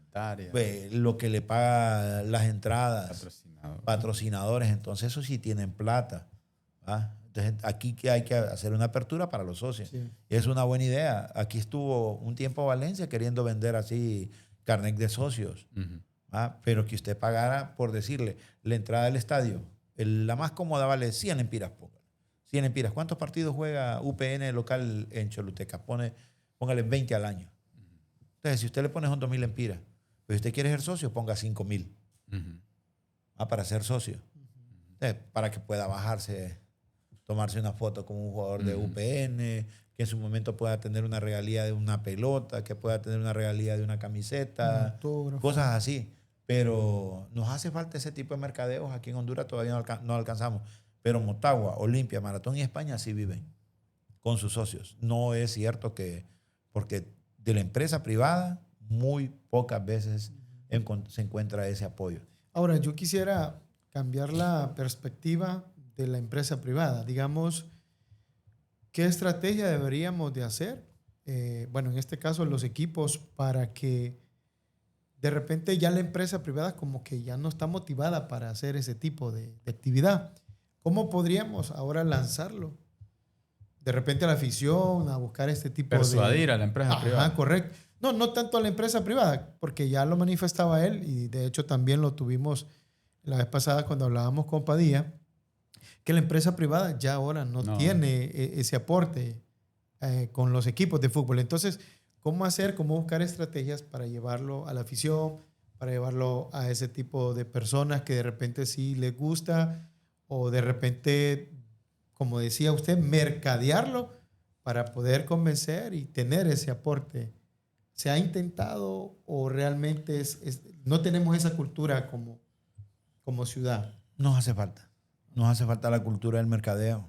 Lo que le paga las entradas. Patrocinadores. Entonces, eso sí tienen plata. ¿Va? Entonces, aquí que hay que hacer una apertura para los socios. Sí. Es una buena idea. Aquí estuvo un tiempo Valencia queriendo vender así carnet de socios. Pero que usted pagara, por decirle, la entrada del estadio. La más cómoda vale 100 lempiras. 100 lempiras. ¿Cuántos partidos juega UPN local en Choluteca? Pone póngale 20 al año. Entonces, si usted le pone son 2.000 lempiras, pero si usted quiere ser socio, ponga 5.000. Para ser socio. Entonces, para que pueda bajarse, tomarse una foto con un jugador de UPN, que en su momento pueda tener una regalía de una pelota, que pueda tener una regalía de una camiseta, cosas así. Pero nos hace falta ese tipo de mercadeos. Aquí en Honduras todavía no alcanzamos. Pero Motagua, Olimpia, Maratón y España sí viven con sus socios. No es cierto que, porque de la empresa privada muy pocas veces se encuentra ese apoyo.
Ahora, yo quisiera cambiar la perspectiva de la empresa privada. Digamos, ¿qué estrategia deberíamos de hacer? Bueno, en este caso los equipos, para que de repente ya la empresa privada como que ya no está motivada para hacer ese tipo de actividad. ¿Cómo podríamos ahora lanzarlo? De repente a la afición, a buscar este tipo
Persuadir a la empresa privada.
Ajá, correcto. No tanto a la empresa privada, porque ya lo manifestaba él y de hecho también lo tuvimos la vez pasada cuando hablábamos con Padilla, que la empresa privada ya ahora no tiene ese aporte con los equipos de fútbol. Entonces, ¿cómo buscar estrategias para llevarlo a la afición, para llevarlo a ese tipo de personas que de repente sí les gusta o de repente, como decía usted, mercadearlo para poder convencer y tener ese aporte? ¿Se ha intentado o realmente no tenemos esa cultura como ciudad?
Nos hace falta. Nos hace falta la cultura del mercadeo.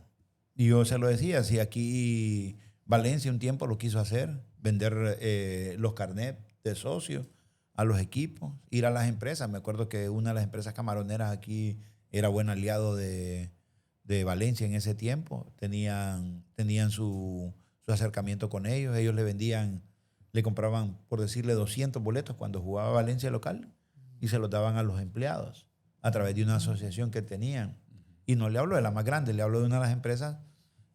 Y yo se lo decía, si aquí Valencia un tiempo lo quiso hacer, vender los carnets de socios a los equipos, ir a las empresas. Me acuerdo que una de las empresas camaroneras aquí era buen aliado de Valencia en ese tiempo. Tenían su acercamiento con ellos. Ellos le compraban, por decirle, 200 boletos cuando jugaba Valencia local y se los daban a los empleados a través de una asociación que tenían. Y no le hablo de la más grande, le hablo de una de las empresas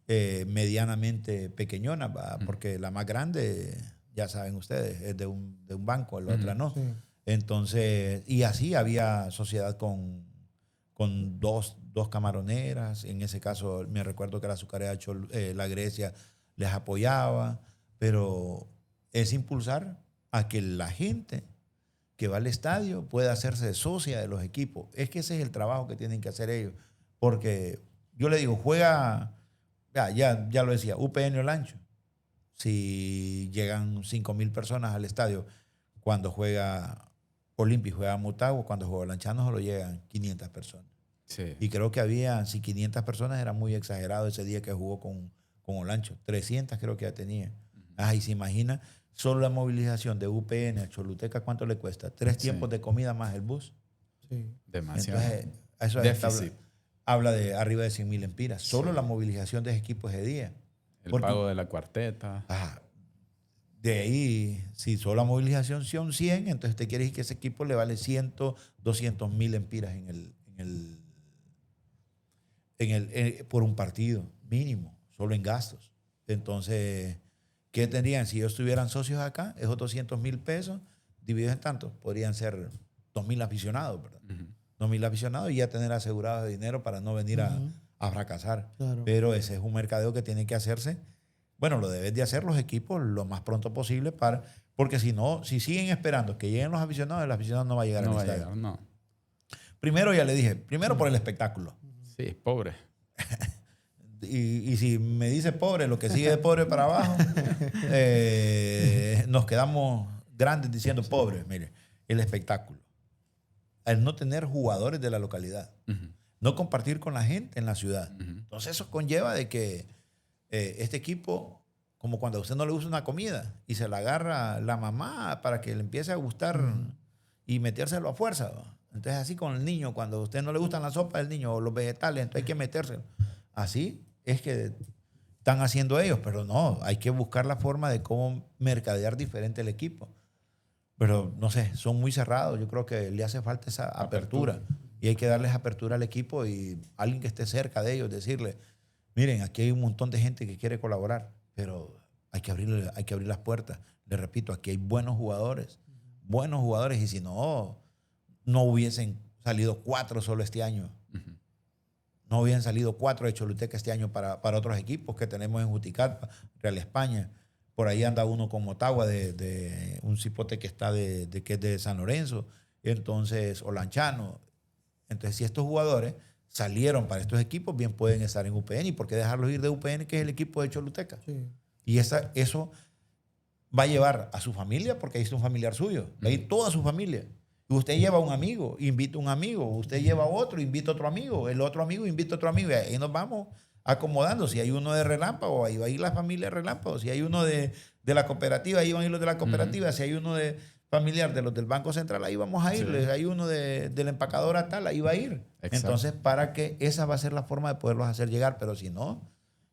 medianamente pequeñonas, porque la más grande, ya saben ustedes, es de un banco, la otra no.
Sí.
Entonces, y así había sociedad con dos camaroneras. En ese caso, me recuerdo que la azucarera La Grecia les apoyaba, pero es impulsar a que la gente que va al estadio pueda hacerse socia de los equipos. Es que ese es el trabajo que tienen que hacer ellos. Porque yo le digo, juega, ya lo decía, UPN Olancho. Si llegan 5.000 personas al estadio, cuando juega Olimpia y juega Motagua, cuando juega Olanchano solo llegan 500 personas.
Sí.
Y creo que si 500 personas era muy exagerado ese día que jugó con Olancho. 300 creo que ya tenía. Y se imagina, solo la movilización de UPN a Choluteca, ¿cuánto le cuesta? 3 tiempos de comida más el bus.
Sí.
Demasiado.
Entonces, eso
déficit.
habla de arriba de 100.000 lempiras. Solo la movilización de equipos ese día.
El pago de la cuarteta.
De ahí, si solo la movilización son 100, entonces te quiere decir que ese equipo le vale 100, 200.000 lempiras por un partido mínimo, solo en gastos. Entonces, ¿qué tendrían? Si ellos estuvieran socios acá, esos 200.000 pesos divididos en tantos, podrían ser 2.000 aficionados, ¿verdad? 2.000 aficionados y ya tener asegurado de dinero para no venir a fracasar.
Claro.
Pero ese es un mercadeo que tiene que hacerse. Bueno, lo deben de hacer los equipos lo más pronto posible porque si no, si siguen esperando que lleguen los aficionados, el aficionado no va a llegar al estadio.
No.
Primero, ya le dije, por el espectáculo.
Sí, es pobre.
Y si me dice pobre, lo que sigue de pobre para abajo, nos quedamos grandes diciendo pobre. Mire, el espectáculo. El no tener jugadores de la localidad. No compartir con la gente en la ciudad. Entonces eso conlleva de que este equipo, como cuando a usted no le gusta una comida y se la agarra la mamá para que le empiece a gustar y metérselo a fuerza, ¿no? Entonces así con el niño, cuando a usted no le gustan la sopa del niño o los vegetales, entonces hay que metérselo. Así es que están haciendo ellos, pero no, hay que buscar la forma de cómo mercadear diferente el equipo. Pero no sé, son muy cerrados. Yo creo que le hace falta esa apertura. Y hay que darles apertura al equipo y alguien que esté cerca de ellos, decirle, miren, aquí hay un montón de gente que quiere colaborar, pero hay que abrir las puertas. Les repito, aquí hay buenos jugadores, y si no hubiesen salido 4 solo este año. No hubiesen salido 4 de Choluteca este año para otros equipos que tenemos en Juticalpa, Real España, Por ahí anda uno con Motagua, de un cipote que está que es de San Lorenzo. Entonces, o Lanchano. Entonces, si estos jugadores salieron para estos equipos, bien pueden estar en UPN. ¿Y por qué dejarlos ir de UPN, que es el equipo de Choluteca?
Sí.
Y eso va a llevar a su familia, porque ahí es un familiar suyo. Va a ir toda su familia. Y usted lleva a un amigo, invita a un amigo. Usted lleva a otro, invita a otro amigo. El otro amigo invita a otro amigo. Y ahí nos vamos acomodando. Si hay uno de Relámpago, ahí va a ir la familia de Relámpago. Si hay uno de la cooperativa, ahí van a ir los de la cooperativa. Si hay uno de familiar de los del Banco Central, ahí vamos a ir.
Sí.
Hay uno de la empacadora tal, ahí va a ir.
Exacto.
Entonces, para que esa va a ser la forma de poderlos hacer llegar. Pero si no,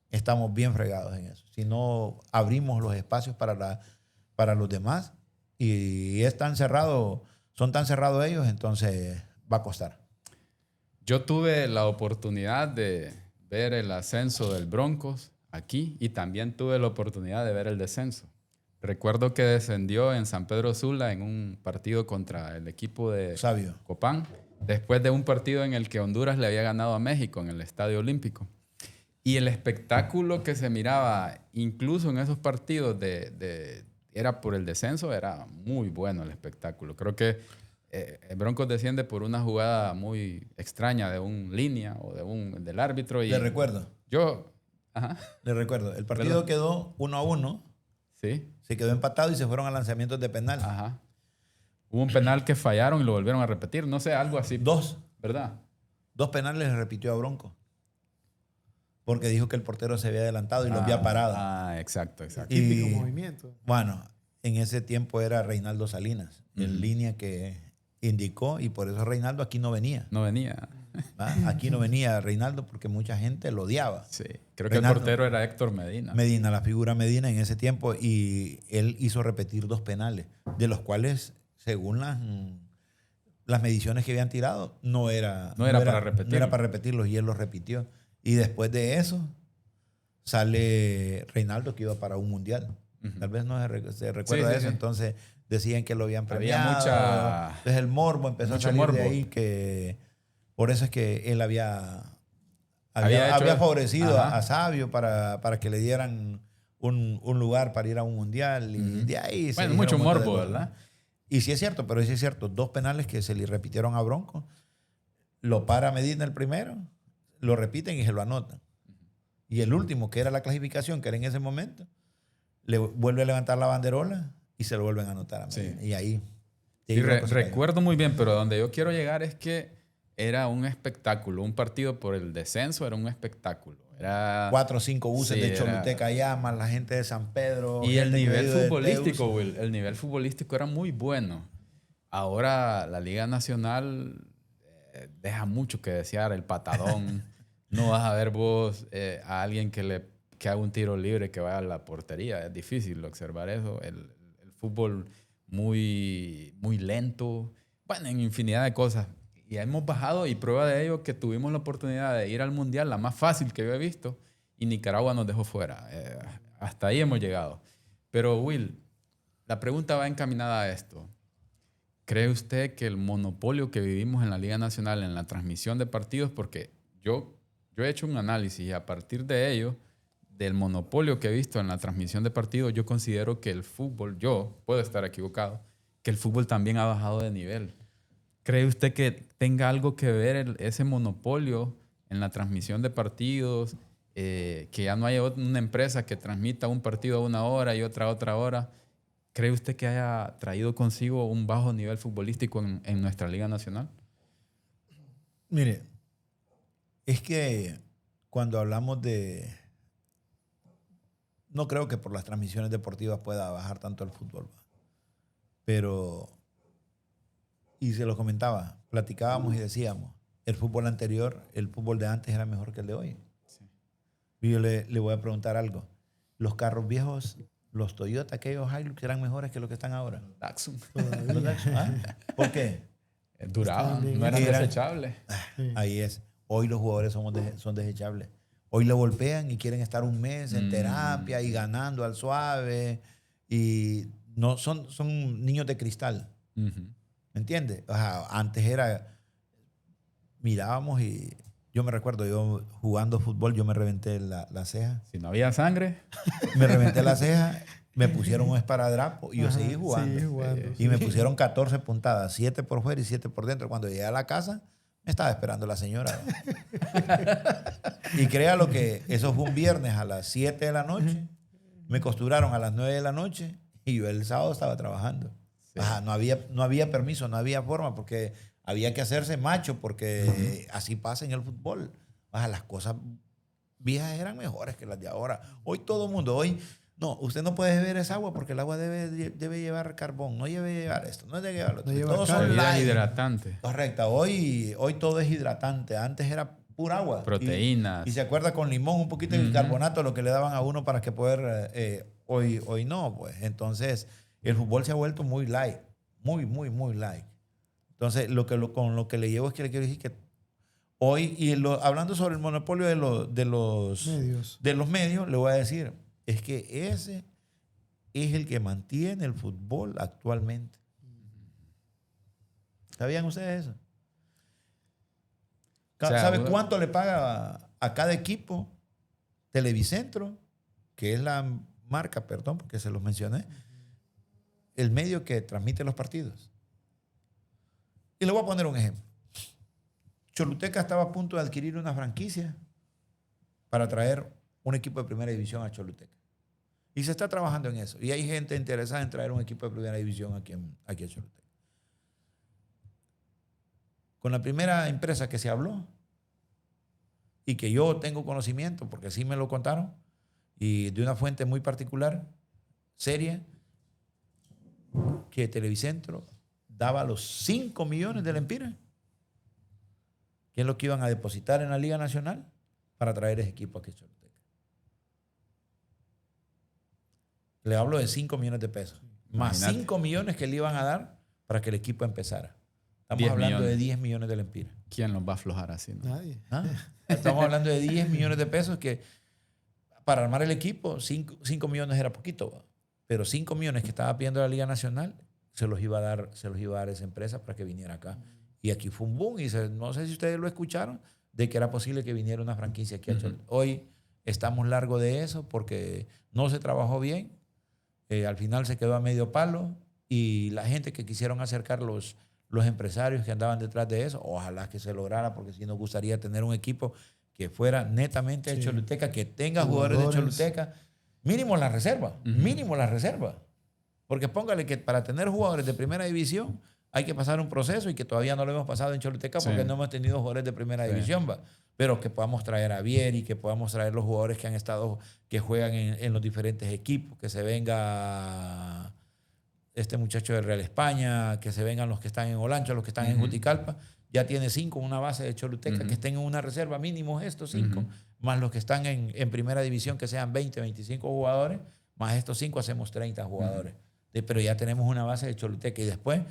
estamos bien fregados en eso. Si no abrimos los espacios para los demás y es tan cerrado, son tan cerrados ellos, entonces va a costar.
Yo tuve la oportunidad de ver el ascenso del Broncos aquí y también tuve la oportunidad de ver el descenso. Recuerdo que descendió en San Pedro Sula en un partido contra el equipo de
Sabio.
Copán, después de un partido en el que Honduras le había ganado a México en el Estadio Olímpico. Y el espectáculo que se miraba, incluso en esos partidos era por el descenso, era muy bueno el espectáculo. Creo que el Broncos desciende por una jugada muy extraña de un línea o del árbitro. Y
Le recuerdo.
Ajá.
Le recuerdo. El partido quedó 1-1.
Sí.
Se quedó empatado y se fueron a lanzamientos de penal.
Ajá. Hubo un penal que fallaron y lo volvieron a repetir. No sé, algo así.
Dos
¿Verdad?
penales le repitió a Bronco. Porque dijo que el portero se había adelantado y lo había parado.
Exacto.
Típico
Y,
movimiento.
bueno, en ese tiempo era Reinaldo Salinas, en línea que indicó, y por eso Reinaldo aquí no venía.
No venía.
¿Va? Aquí no venía Reinaldo porque mucha gente lo odiaba.
Sí. Creo que
Reinaldo.
el portero era Héctor Medina.
Medina, la figura Medina en ese tiempo, y él hizo repetir 2 penales, de los cuales, según las mediciones que habían tirado, no era para repetirlos, y él los repitió. Y después de eso, sale Reinaldo, que iba para un mundial. Tal vez no se recuerda eso. Entonces decían que lo habían premiado. Entonces el morbo empezó a salir de ahí, que por eso es que él había favorecido a Sabio para que le dieran un lugar para ir a un mundial. Y de ahí
bueno, mucho morbo, ¿verdad?
Y sí es cierto, pero sí es cierto. 2 penales que se le repitieron a Bronco. Lo para Medina el primero, lo repiten y se lo anotan. Y el último, que era la clasificación, que era en ese momento, le vuelve a levantar la banderola y se lo vuelven a anotar a Medina. Sí. Y ahí...
recuerdo muy bien, pero donde yo quiero llegar es que era un espectáculo. Un partido por el descenso era un espectáculo. Era
4 o 5 buses de Choluteca allá, más la gente de San Pedro.
Y el nivel futbolístico, Will, el nivel futbolístico era muy bueno. Ahora la Liga Nacional deja mucho que desear. El patadón. No vas a ver vos a alguien que haga un tiro libre que vaya a la portería. Es difícil observar eso. El fútbol muy, muy lento. Bueno, en infinidad de cosas. Y hemos bajado, y prueba de ello que tuvimos la oportunidad de ir al Mundial, la más fácil que yo he visto, y Nicaragua nos dejó fuera. Hasta ahí hemos llegado. Pero Will, la pregunta va encaminada a esto. ¿Cree usted que el monopolio que vivimos en la Liga Nacional en la transmisión de partidos, porque yo he hecho un análisis y a partir de ello, del monopolio que he visto en la transmisión de partidos, yo considero que el fútbol, yo puedo estar equivocado, que el fútbol también ha bajado de nivel? ¿Cree usted que tenga algo que ver ese monopolio en la transmisión de partidos? Que ya no hay una empresa que transmita un partido a 1 hora y otra a otra hora. ¿Cree usted que haya traído consigo un bajo nivel futbolístico en nuestra Liga Nacional?
Mire, es que cuando hablamos de... No creo que por las transmisiones deportivas pueda bajar tanto el fútbol. Pero... Y se lo comentaba, platicábamos y decíamos, el fútbol anterior, el fútbol de antes era mejor que el de hoy. Sí. Y yo le voy a preguntar algo. Los carros viejos, los Toyota, aquellos Hilux, eran mejores que los que están ahora.
Datsun.
¿Ah? ¿Por qué?
Duraban, no eran desechables.
Ahí es. Hoy los jugadores son desechables. Hoy lo golpean y quieren estar un mes en terapia y ganando al suave. Y no son niños de cristal. ¿Me entiendes? O sea, antes mirábamos y yo me recuerdo, yo jugando fútbol, yo me reventé la ceja.
Si no había sangre.
Me reventé la ceja Me pusieron un esparadrapo y yo
Ajá,
seguí jugando.
seguí jugando,
Y me pusieron 14 puntadas, 7 por fuera y 7 por dentro. Cuando llegué a la casa, me estaba esperando la señora. Y créalo que eso fue un viernes a las 7 de la noche. Me costuraron a las 9 de la noche y yo el sábado estaba trabajando.
Sí.
Ajá, no había permiso, no había forma porque había que hacerse macho porque así pasa en el fútbol. Ajá, las cosas viejas eran mejores que las de ahora. Hoy todo el mundo, no, usted no puede beber esa agua porque el agua debe llevar carbón, no debe llevar esto, no debe llevar lo otro.
No lleva
Todos
cal.
son
Bebida
light.
hidratante.
Correcto, hoy todo es hidratante. Antes era pura agua.
Proteínas.
Y se acuerda con limón, un poquito de bicarbonato, lo que le daban a uno para que poder, hoy no, pues. Entonces, el fútbol se ha vuelto muy light, muy, muy, muy light. Entonces, con lo que le llevo es que le quiero decir que hoy, hablando sobre el monopolio de los medios, le voy a decir, es que ese es el que mantiene el fútbol actualmente. ¿Sabían ustedes eso?
O sea,
¿Sabe cuánto le paga a cada equipo Televicentro, que es la marca, perdón, porque se los mencioné, el medio que transmite los partidos? Y le voy a poner un ejemplo. Choluteca estaba a punto de adquirir una franquicia para traer un equipo de primera división a Choluteca. Y se está trabajando en eso. Y hay gente interesada en traer un equipo de primera división aquí a Choluteca. Con la primera empresa que se habló y que yo tengo conocimiento, porque sí me lo contaron, y de una fuente muy particular, seria, que Televicentro daba los 5 millones del Empira, que es lo que iban a depositar en la Liga Nacional para traer ese equipo aquí a Choluteca. Le hablo de 5 millones de pesos. Más
Imagínate.
5 millones que le iban a dar para que el equipo empezara. Estamos
10
hablando de
millones.
10 millones del Empira.
¿Quién los va a aflojar así? ¿No?
Nadie.
¿Ah? Estamos hablando de 10 millones de pesos que para armar el equipo, 5 millones era poquito, ¿va? Pero 5 millones que estaba pidiendo la Liga Nacional se los iba a dar esa empresa para que viniera acá. Y aquí fue un boom. Y no sé si ustedes lo escucharon, de que era posible que viniera una franquicia aquí a Choluteca. Hoy estamos largo de eso porque no se trabajó bien. Al final se quedó a medio palo. Y la gente que quisieron acercar los empresarios que andaban detrás de eso, ojalá que se lograra, porque sí nos gustaría tener un equipo que fuera netamente de Choluteca, que tenga jugadores de Choluteca, mínimo la reserva, mínimo la reserva. Porque póngale que para tener jugadores de primera división hay que pasar un proceso y que todavía no lo hemos pasado en Choluteca porque no hemos tenido jugadores de primera división, ¿va? Pero que podamos traer a Vieri, que podamos traer los jugadores que han estado, que juegan en los diferentes equipos, que se venga este muchacho de Real España, que se vengan los que están en Olancho, los que están en Juticalpa. Ya tiene 5 una base de Choluteca, que estén en una reserva, mínimo estos 5, más los que están en primera división, que sean 20, 25 jugadores, más estos 5 hacemos 30 jugadores. Pero ya tenemos una base de Choluteca y después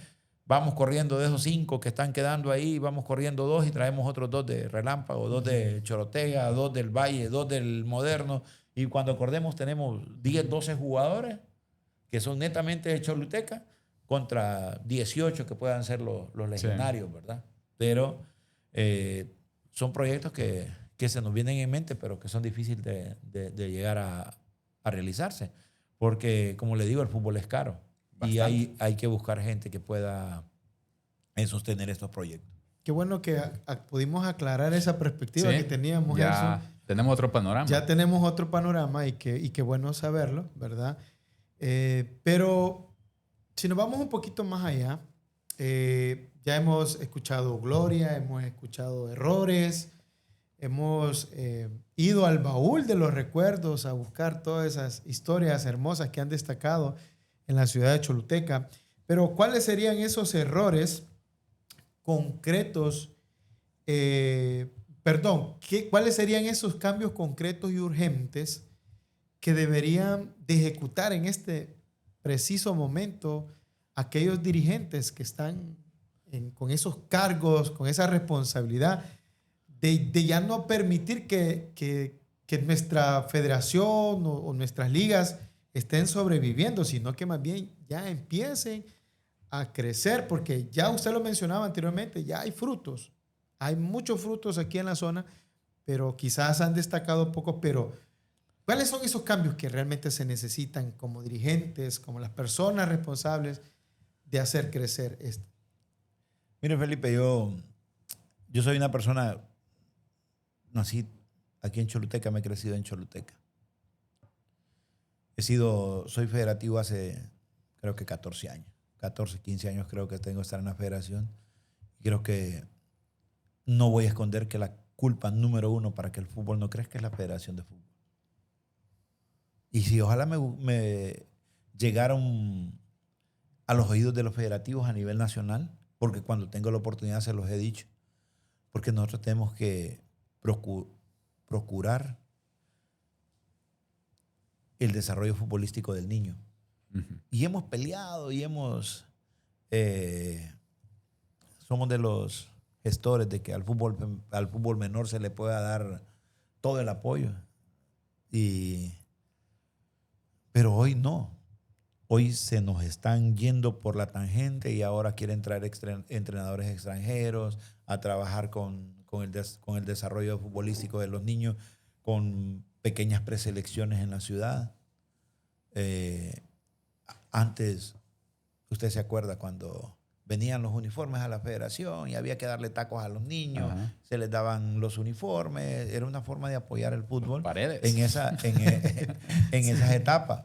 vamos corriendo de esos 5 que están quedando ahí, vamos corriendo 2 y traemos otros 2 de Relámpago, 2 de Chorotega, 2 del Valle, 2 del Moderno. Y cuando acordemos tenemos 10, 12 jugadores que son netamente de Choluteca contra 18 que puedan ser los legionarios, ¿verdad? Pero son proyectos que se nos vienen en mente, pero que son difíciles de llegar a realizarse. Porque, como le digo, el fútbol es caro. Bastante. Y hay que buscar gente que pueda sostener estos proyectos.
Qué bueno que pudimos aclarar esa perspectiva que teníamos.
Ya tenemos otro panorama.
Ya tenemos otro panorama y qué bueno saberlo, ¿verdad? Pero si nos vamos un poquito más allá, ya hemos escuchado gloria, hemos escuchado errores, hemos ido al baúl de los recuerdos a buscar todas esas historias hermosas que han destacado en la ciudad de Choluteca. Pero ¿cuáles serían esos errores concretos? ¿Cuáles serían esos cambios concretos y urgentes que deberían de ejecutar en este preciso momento aquellos dirigentes que están con esos cargos, con esa responsabilidad de ya no permitir que nuestra federación o nuestras ligas estén sobreviviendo, sino que más bien ya empiecen a crecer? Porque ya usted lo mencionaba anteriormente, ya hay frutos, hay muchos frutos aquí en la zona, pero quizás han destacado pocos, pero ¿Cuáles son esos cambios que realmente se necesitan como dirigentes, como las personas responsables de hacer crecer esto?
Mire, Felipe, yo soy una persona, nací aquí en Choluteca, me he crecido en Choluteca. Soy federativo hace, creo que 14 años. 14, 15 años creo que tengo que estar en la federación. Y creo que no voy a esconder que la culpa número uno para que el fútbol no crezca es la Federación de Fútbol. Y si ojalá me llegaron a los oídos de los federativos a nivel nacional, porque cuando tengo la oportunidad se los he dicho, porque nosotros tenemos que procurar el desarrollo futbolístico del niño. Uh-huh. Y hemos peleado y somos de los gestores de que al fútbol menor se le pueda dar todo el apoyo. Pero hoy no. Hoy se nos están yendo por la tangente y ahora quieren traer entrenadores extranjeros a trabajar con el desarrollo futbolístico de los niños, con pequeñas preselecciones en la ciudad. Antes, usted se acuerda cuando venían los uniformes a la federación y había que darle tacos a los niños, uh-huh. Se les daban los uniformes, era una forma de apoyar el fútbol en esas etapas.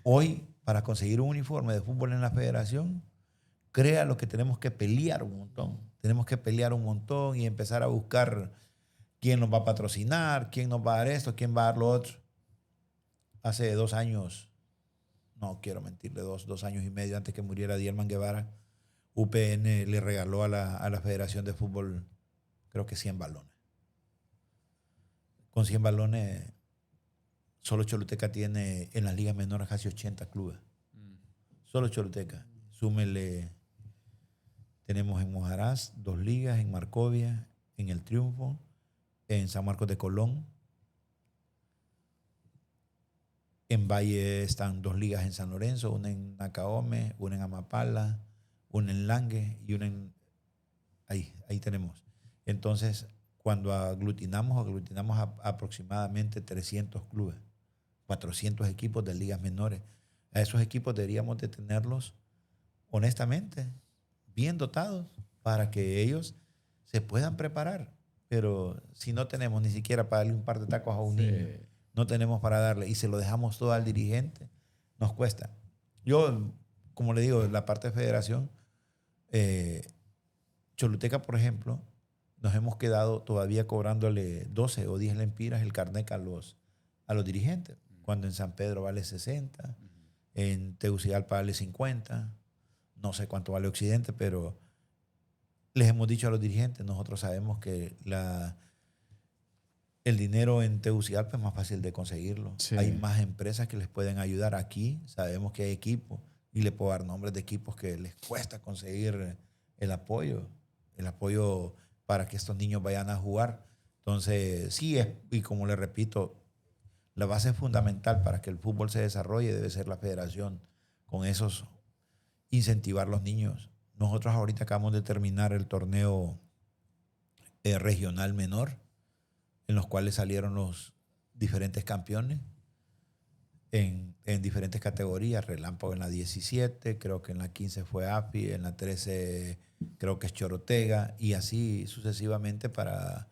Hoy, para conseguir un uniforme de fútbol en la federación, crea lo que tenemos que pelear un montón. Tenemos que pelear un montón y empezar a buscar quién nos va a patrocinar, quién nos va a dar esto, quién va a dar lo otro. Hace 2 años, no quiero mentirle, 2 años y medio antes que muriera Dielman Guevara, UPN le regaló a la Federación de Fútbol, creo que 100 balones. Con 100 balones, solo Choluteca tiene en las ligas menores casi 80 clubes. Solo Choluteca. Súmele, tenemos en Mojarás 2 ligas, en Marcovia, en El Triunfo, en San Marcos de Colón. En Valle están 2 ligas en San Lorenzo, una en Nacaome, una en Amapala, una en Langue y una en... Ahí tenemos. Entonces, cuando aglutinamos aproximadamente 300 clubes, 400 equipos de ligas menores. A esos equipos deberíamos de tenerlos, honestamente, bien dotados para que ellos se puedan preparar. Pero si no tenemos ni siquiera para darle un par de tacos a un niño, no tenemos para darle y se lo dejamos todo al dirigente, nos cuesta. Yo, como le digo, la parte de federación, Choluteca, por ejemplo, nos hemos quedado todavía cobrándole 12 o 10 lempiras el carnet a los dirigentes, cuando en San Pedro vale 60, en Tegucigalpa vale 50, no sé cuánto vale Occidente, pero les hemos dicho a los dirigentes, nosotros sabemos que el dinero en Tegucigalpa es más fácil de conseguirlo. Sí. Hay más empresas que les pueden ayudar. Aquí sabemos que hay equipos y le puedo dar nombres de equipos que les cuesta conseguir el apoyo para que estos niños vayan a jugar. Entonces, sí, y como le repito, la base fundamental para que el fútbol se desarrolle debe ser la federación. Con esos, incentivar a los niños. Nosotros ahorita acabamos de terminar el torneo regional menor, en los cuales salieron los diferentes campeones en diferentes categorías. Relámpago en la 17, creo que en la 15 fue API, en la 13 creo que es Chorotega, y así sucesivamente para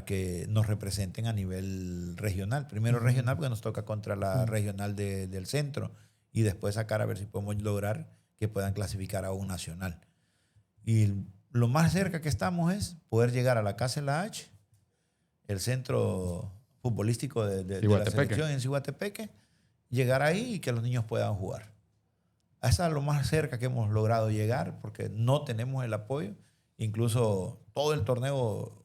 que nos representen a nivel regional. Primero regional, porque nos toca contra la regional del centro, y después sacar a ver si podemos lograr que puedan clasificar a un nacional. Y lo más cerca que estamos es poder llegar a la Casa de la H, el centro futbolístico de la selección en Ciguatepeque, llegar ahí y que los niños puedan jugar. Esa es lo más cerca que hemos logrado llegar, porque no tenemos el apoyo. Incluso todo el torneo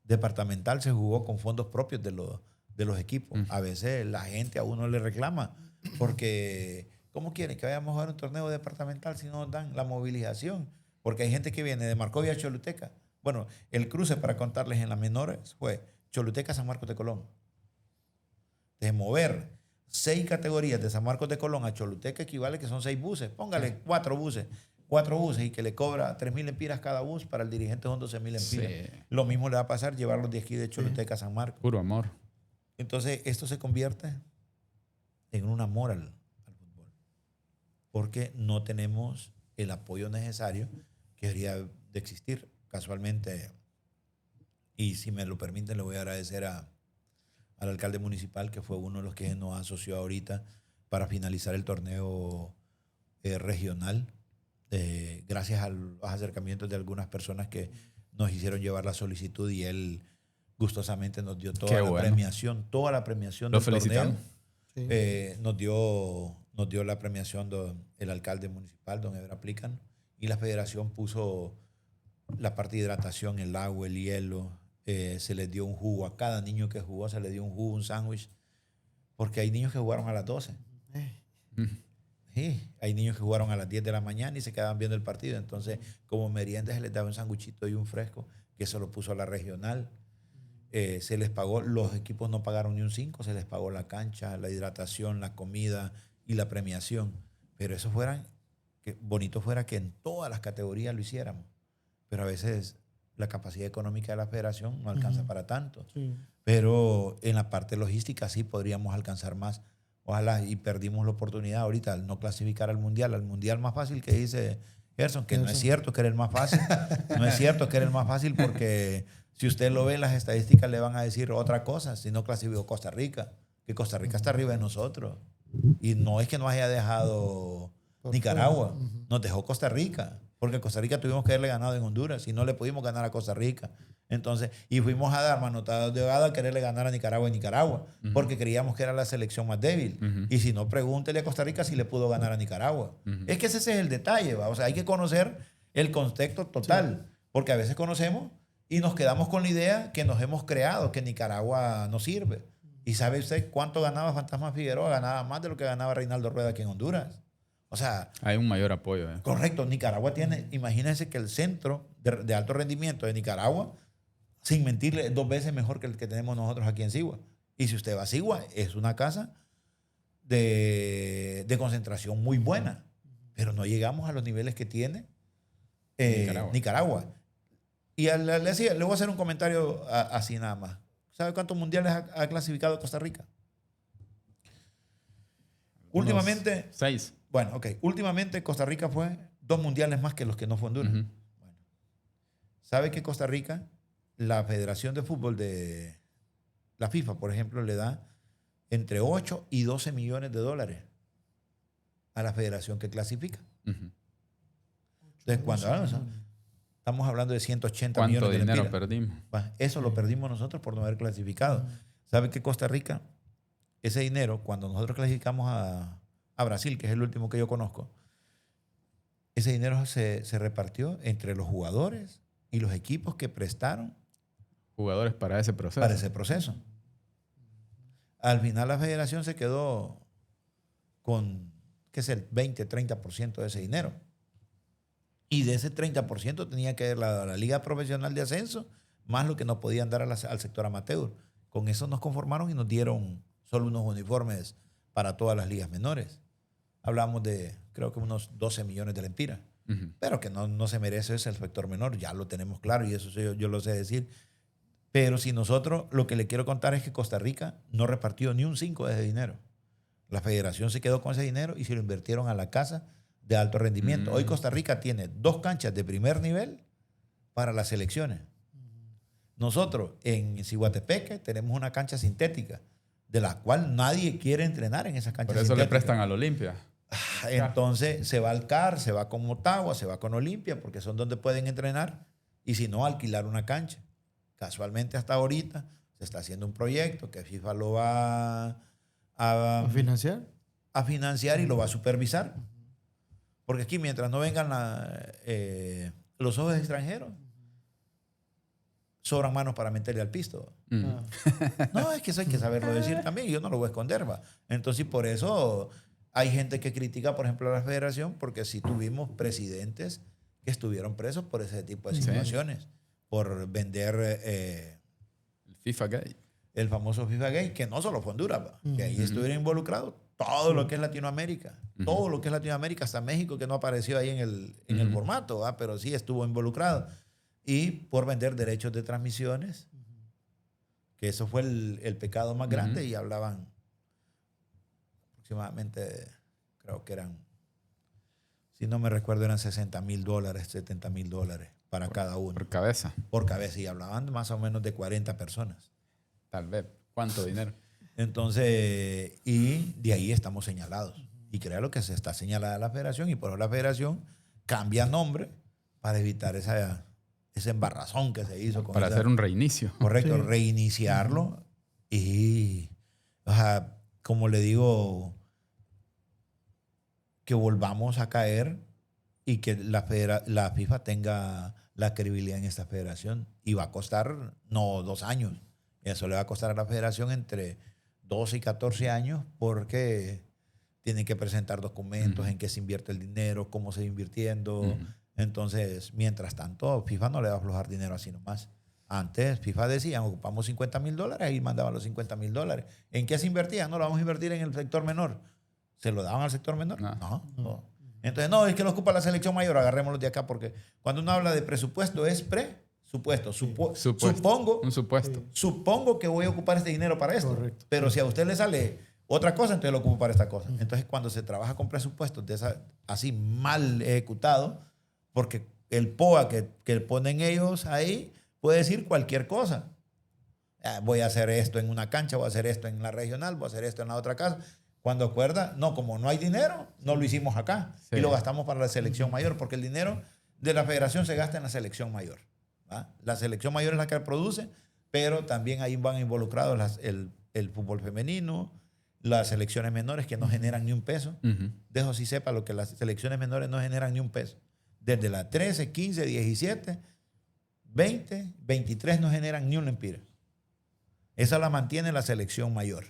departamental se jugó con fondos propios de los equipos. A veces la gente a uno le reclama, porque ¿cómo quieren que vayamos a jugar un torneo departamental si no nos dan la movilización? Porque hay gente que viene de Marcovia a Choluteca. Bueno, el cruce, para contarles en las menores, fue Choluteca, San Marcos de Colón. De mover 6 categorías de San Marcos de Colón a Choluteca equivale que son 6 buses. Póngale 4 buses y que le cobra 3,000 lempiras cada bus. Para el dirigente son 12,000 lempiras. Sí. Lo mismo le va a pasar llevarlos de aquí de Choluteca a San Marcos.
Puro amor.
Entonces, esto se convierte en un amor al fútbol, porque no tenemos el apoyo necesario que debería de existir. Casualmente, y si me lo permiten, le voy a agradecer al alcalde municipal, que fue uno de los que nos asoció ahorita para finalizar el torneo regional, gracias a los acercamientos de algunas personas que nos hicieron llevar la solicitud, y él gustosamente nos dio toda la premiación
Lo
del
felicitamos.
torneo. Nos dio la premiación el alcalde municipal, don Ebra Plican, y la federación puso la parte de hidratación, el agua, el hielo, se les dio un jugo a cada niño que jugó, se les dio un jugo, un sándwich, porque hay niños que jugaron a las 12. Sí, hay niños que jugaron a las 10 de la mañana y se quedaban viendo el partido. Entonces, como merienda se les daba un sándwichito y un fresco, que eso lo puso a la regional. Se les pagó, los equipos no pagaron ni un 5, se les pagó la cancha, la hidratación, la comida y la premiación. Pero eso bonito fuera que en todas las categorías lo hiciéramos. Pero a veces la capacidad económica de la federación no alcanza para tanto. Sí. Pero en la parte logística sí podríamos alcanzar más. Ojalá, y perdimos la oportunidad ahorita al no clasificar al mundial más fácil, que dice Gerson, que no es cierto que era el más fácil. No es cierto que era el más fácil, porque si usted lo ve, las estadísticas le van a decir otra cosa. Si no clasificó Costa Rica, que Costa Rica está arriba de nosotros. Y no es que nos haya dejado Nicaragua, nos dejó Costa Rica, porque Costa Rica tuvimos que haberle ganado en Honduras y no le pudimos ganar a Costa Rica. Entonces, y fuimos a dar manotadas de ahogado a quererle ganar a Nicaragua en Nicaragua, porque creíamos que era la selección más débil. Y si no, pregúntele a Costa Rica si le pudo ganar a Nicaragua. Es que ese es el detalle, ¿va? O sea, hay que conocer el contexto total, porque a veces conocemos y nos quedamos con la idea que nos hemos creado, que Nicaragua no sirve. ¿Y sabe usted cuánto ganaba Fantasma Figueroa? Ganaba más de lo que ganaba Reinaldo Rueda aquí en Honduras. O sea,
hay un mayor apoyo.
Correcto. Nicaragua tiene, imagínense que el centro de alto rendimiento de Nicaragua, sin mentirle, es 2 veces mejor que el que tenemos nosotros aquí en Sigua. Y si usted va a Sigua, es una casa de concentración muy buena, pero no llegamos a los niveles que tiene Nicaragua. Y le voy a hacer un comentario así nada más. ¿Sabe cuántos mundiales ha clasificado Costa Rica? Últimamente
6.
Bueno, ok. Últimamente Costa Rica fue 2 mundiales más que los que no fue Honduras. Bueno, ¿sabe que Costa Rica, la Federación de Fútbol de la FIFA, por ejemplo, le da entre 8 y 12 millones de dólares a la federación que clasifica? Entonces, cuando estamos hablando de 180 millones de
dinero
lempiras.
perdimos?
Eso lo perdimos nosotros por no haber clasificado. ¿Sabe que Costa Rica, ese dinero, cuando nosotros clasificamos a Brasil, que es el último que yo conozco, ese dinero se repartió entre los jugadores y los equipos que prestaron
jugadores para ese proceso.
Al final la federación se quedó con, ¿qué es el 20-30% de ese dinero? Y de ese 30% tenía que dar la Liga Profesional de Ascenso, más lo que nos podían dar al sector amateur. Con eso nos conformaron y nos dieron solo unos uniformes para todas las ligas menores. Hablamos de, creo que unos 12 millones de lempiras. Pero que no se merece ese el sector menor, ya lo tenemos claro y eso yo lo sé decir. Pero si nosotros, lo que le quiero contar es que Costa Rica no repartió ni un 5 de ese dinero. La federación se quedó con ese dinero y se lo invirtieron a la casa de alto rendimiento. Hoy Costa Rica tiene 2 canchas de primer nivel para las selecciones. Nosotros en Ciguatepeque tenemos una cancha sintética, de la cual nadie quiere entrenar en esa cancha sintética.
Por eso le prestan al Olimpia.
Entonces se va al CAR, se va con Motagua, se va con Olimpia, porque son donde pueden entrenar, y si no, alquilar una cancha. Casualmente hasta ahorita se está haciendo un proyecto que FIFA lo va a financiar y lo va a supervisar. Porque aquí, mientras no vengan los ojos extranjeros, sobran manos para meterle al pisto. No, es que eso hay que saberlo decir también, y yo no lo voy a esconder, va. Entonces, por eso hay gente que critica, por ejemplo, a la federación, porque sí tuvimos presidentes que estuvieron presos por ese tipo de situaciones, por vender
el FIFA Gate.
El famoso FIFA Gate, que no solo fue Honduras, que ahí estuvieron involucrados todo lo que es Latinoamérica, todo lo que es Latinoamérica, hasta México, que no apareció ahí en el formato, pero sí estuvo involucrado. Y por vender derechos de transmisiones que eso fue el pecado más grande, y hablaban aproximadamente, creo que eran, si no me recuerdo, eran $60,000, $70,000 para cada uno.
Por cabeza.
Por cabeza, y hablaban más o menos de 40 personas.
Tal vez. ¿Cuánto dinero?
Entonces, y de ahí estamos señalados. Y créalo que se está señalada la federación, y por eso la federación cambia nombre para evitar ese embarrazón que se hizo.
Para hacer un reinicio.
Correcto,
Sí.
reiniciarlo. Y, o sea, como le digo, que volvamos a caer y que la FIFA tenga la credibilidad en esta federación. Y va a costar, no 2 años, eso le va a costar a la federación entre 12 y 14 años, porque tienen que presentar documentos en qué se invierte el dinero, cómo se va invirtiendo. Entonces, mientras tanto, FIFA no le va a aflojar dinero así nomás. Antes, FIFA decía, ocupamos $50,000 y mandaban los $50,000. ¿En qué se invertía? No, lo vamos a invertir en el sector menor. ¿Se lo daban al sector menor? No. Entonces, no, es que lo ocupa la selección mayor, agarrémoslo de acá, porque cuando uno habla de presupuesto es presupuesto. Supongo,
Un supuesto.
supongo que voy a ocupar este dinero para esto.
Correcto.
Pero si a usted le sale otra cosa, entonces lo ocupo para esta cosa. Entonces, cuando se trabaja con presupuestos así mal ejecutados, porque el POA que ponen ellos ahí puede decir cualquier cosa. Voy a hacer esto en una cancha, voy a hacer esto en la regional, voy a hacer esto en la otra casa. Cuando acuerda, no, como no hay dinero, no lo hicimos acá.
Sí.
Y lo gastamos para la selección mayor, porque el dinero de la federación se gasta en la selección mayor. ¿Va? La selección mayor es la que produce, pero también ahí van involucrados el fútbol femenino, las selecciones menores que no generan ni un peso. Dejo si sepa lo que las selecciones menores no generan ni un peso. Desde la 13, 15, 17, 20, 23 no generan ni un lempira. Esa la mantiene la selección mayor.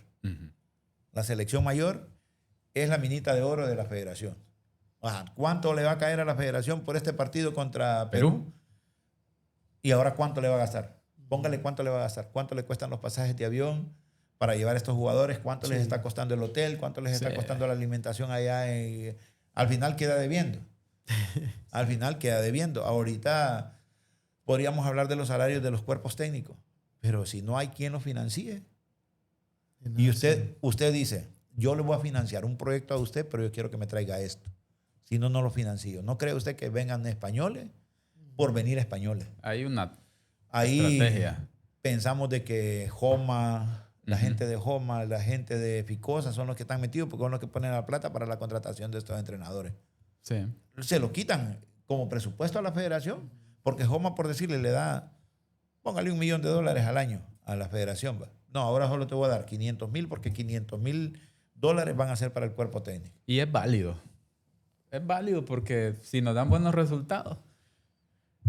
La selección mayor es la minita de oro de la federación. ¿Cuánto le va a caer a la federación por este partido contra Perú? ¿Y ahora cuánto le va a gastar? Póngale cuánto le va a gastar. ¿Cuánto le cuestan los pasajes de avión para llevar a estos jugadores? ¿Cuánto les está costando el hotel? ¿Cuánto les está costando la alimentación allá? Al final queda debiendo. Al final queda debiendo. Ahorita podríamos hablar de los salarios de los cuerpos técnicos, pero si no hay quien los financie. Y usted dice, yo le voy a financiar un proyecto a usted, pero yo quiero que me traiga esto. Si no, no lo financio. ¿No cree usted que vengan españoles por venir españoles?
Hay una
Ahí
estrategia.
pensamos de que Joma, la gente de Joma, la gente de Ficosa son los que están metidos, porque son los que ponen la plata para la contratación de estos entrenadores.
Sí.
Se lo quitan como presupuesto a la federación, porque Joma, por decirle, le da, póngale $1 millón al año a la federación. ¿Va? No, ahora solo te voy a dar 500,000, porque $500,000 van a ser para el cuerpo técnico.
Y es válido. Es válido porque si nos dan buenos resultados,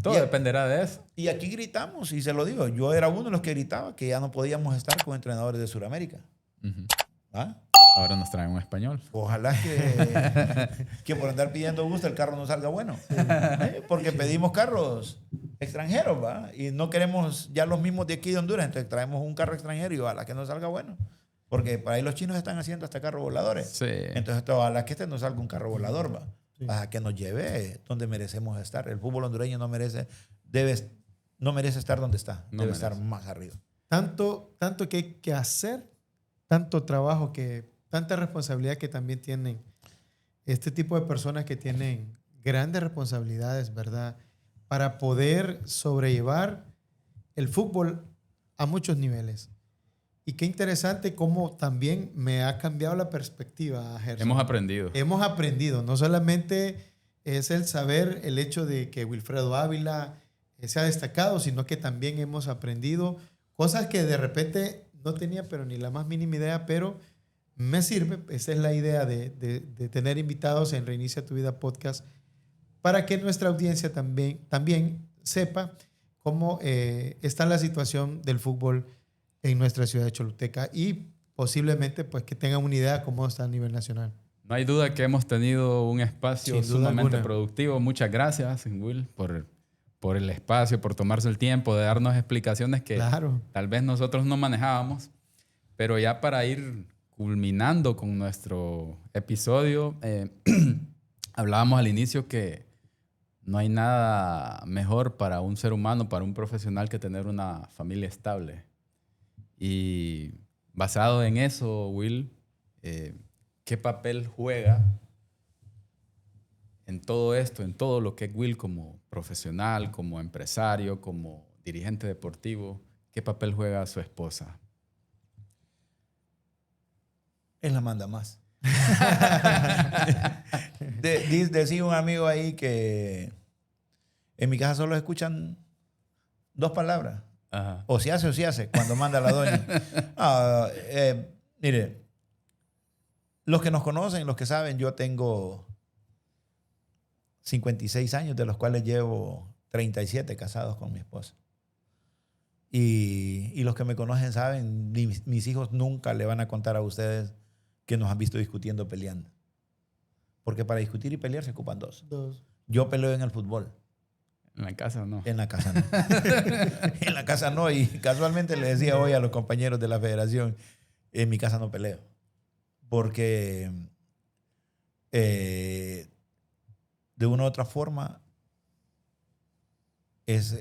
todo dependerá de eso.
Y aquí gritamos, y se lo digo, yo era uno de los que gritaba que ya no podíamos estar con entrenadores de Sudamérica. ¿Ah?
Ahora nos traen un español.
Ojalá que por andar pidiendo gusto el carro no salga bueno. Porque pedimos carros extranjeros, ¿va? Y no queremos ya los mismos de aquí de Honduras, entonces traemos un carro extranjero y ojalá que no salga bueno. Porque por ahí los chinos están haciendo hasta carros voladores.
Sí.
Entonces ojalá que nos salga un carro volador, ¿va? Sí. Para que nos lleve donde merecemos estar. El fútbol hondureño no merece estar donde está. Debe estar más arriba.
Tanto que hay que hacer, tanto trabajo, tanta responsabilidad que también tienen este tipo de personas que tienen grandes responsabilidades, ¿verdad? Para poder sobrellevar el fútbol a muchos niveles. Y qué interesante cómo también me ha cambiado la perspectiva, Gerson.
Hemos aprendido.
Hemos aprendido. No solamente es el saber, el hecho de que Wilfredo Ávila se ha destacado, sino que también hemos aprendido cosas que de repente no tenía pero ni la más mínima idea, pero me sirve. Esa es la idea de tener invitados en Reinicia tu Vida Podcast para que nuestra audiencia también sepa cómo está la situación del fútbol en nuestra ciudad de Choluteca y posiblemente pues que tengan una idea de cómo está a nivel nacional.
No hay duda que hemos tenido un espacio sumamente productivo. Muchas gracias, Will, por el espacio, por tomarse el tiempo de darnos explicaciones que tal vez nosotros no manejábamos. Pero ya para ir culminando con nuestro episodio, hablábamos al inicio que no hay nada mejor para un ser humano, para un profesional, que tener una familia estable. Y basado en eso, Will, ¿qué papel juega en todo esto, en todo lo que es Will como profesional, como empresario, como dirigente deportivo? ¿Qué papel juega su esposa?
Él la manda más. Decía un amigo ahí que en mi casa solo escuchan 2 palabras.
Ajá.
O se hace, cuando manda la doña. Mire, los que nos conocen, los que saben, yo tengo 56 años, de los cuales llevo 37 casados con mi esposa. Y los que me conocen saben, mis hijos nunca le van a contar a ustedes que nos han visto discutiendo, peleando. Porque para discutir y pelear se ocupan 2. Yo peleo en el fútbol.
En la casa no.
En la casa no. En la casa no. Y casualmente le decía hoy a los compañeros de la federación, en mi casa no peleo. Porque de una u otra forma es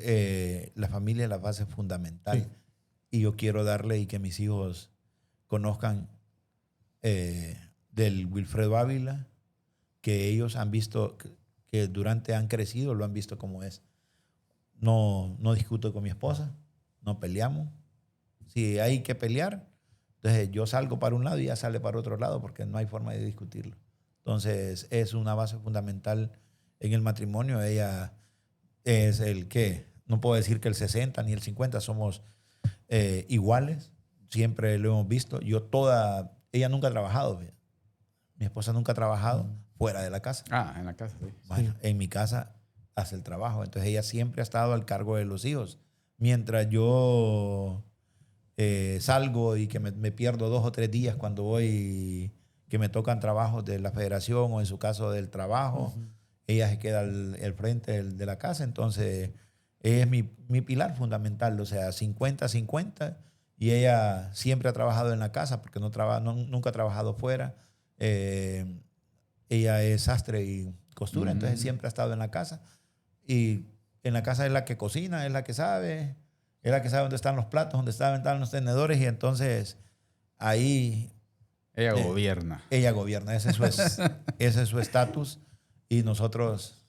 la familia la base fundamental. Sí. Y yo quiero darle y que mis hijos conozcan del Wilfredo Ávila, que ellos han visto, que durante han crecido, lo han visto como es. No discuto con mi esposa, no peleamos. Si hay que pelear, entonces yo salgo para un lado y ella sale para otro lado, porque no hay forma de discutirlo. Entonces es una base fundamental en el matrimonio. Ella es el que, no puedo decir que el 60 ni el 50, somos iguales, siempre lo hemos visto. Ella nunca ha trabajado, mi esposa nunca ha trabajado fuera de la casa.
En la casa, sí.
Bueno, en mi casa hace el trabajo. Entonces ella siempre ha estado al cargo de los hijos. Mientras yo salgo y que me pierdo 2 o 3 días cuando voy, que me tocan trabajos de la federación o en su caso del trabajo, ella se queda al frente de la casa. Entonces es mi pilar fundamental, o sea, 50-50. Y ella siempre ha trabajado en la casa porque nunca ha trabajado fuera. Ella es sastre y costura, entonces siempre ha estado en la casa. Y en la casa es la que cocina, es la que sabe dónde están los platos, dónde están los tenedores. Y entonces ahí...
Ella gobierna.
Ella gobierna, ese es su estatus. Y nosotros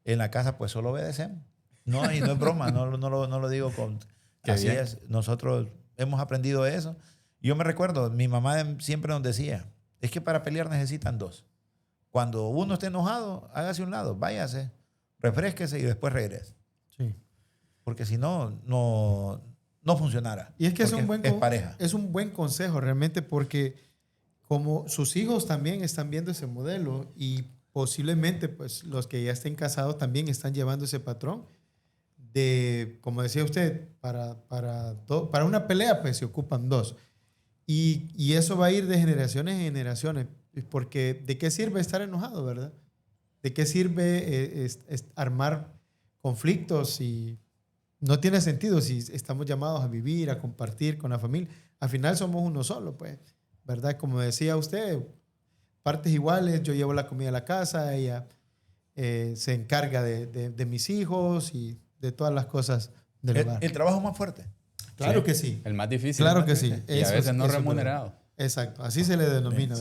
en la casa pues solo obedecemos. No, y no es broma, no lo digo con... Así bien. Es, nosotros... Hemos aprendido eso. Yo me recuerdo, mi mamá siempre nos decía, es que para pelear necesitan 2. Cuando uno esté enojado, hágase a un lado, váyase, refrésquese y después regrese. Sí. Porque si no funcionará.
Y es que
es pareja.
Es un buen consejo realmente, porque como sus hijos también están viendo ese modelo y posiblemente pues, los que ya estén casados también están llevando ese patrón. Como decía usted, para una pelea pues se ocupan 2. Y eso va a ir de generaciones en generaciones. Porque ¿de qué sirve estar enojado, verdad? ¿De qué sirve armar conflictos si no tiene sentido? Si estamos llamados a vivir, a compartir con la familia. Al final somos uno solo, pues, ¿verdad? Como decía usted, partes iguales. Yo llevo la comida a la casa, ella se encarga de mis hijos y de todas las cosas del hogar.
El trabajo más fuerte.
Claro que sí.
El más difícil.
Claro que sí.
Y a veces no remunerado.
Exacto. Así se le denomina.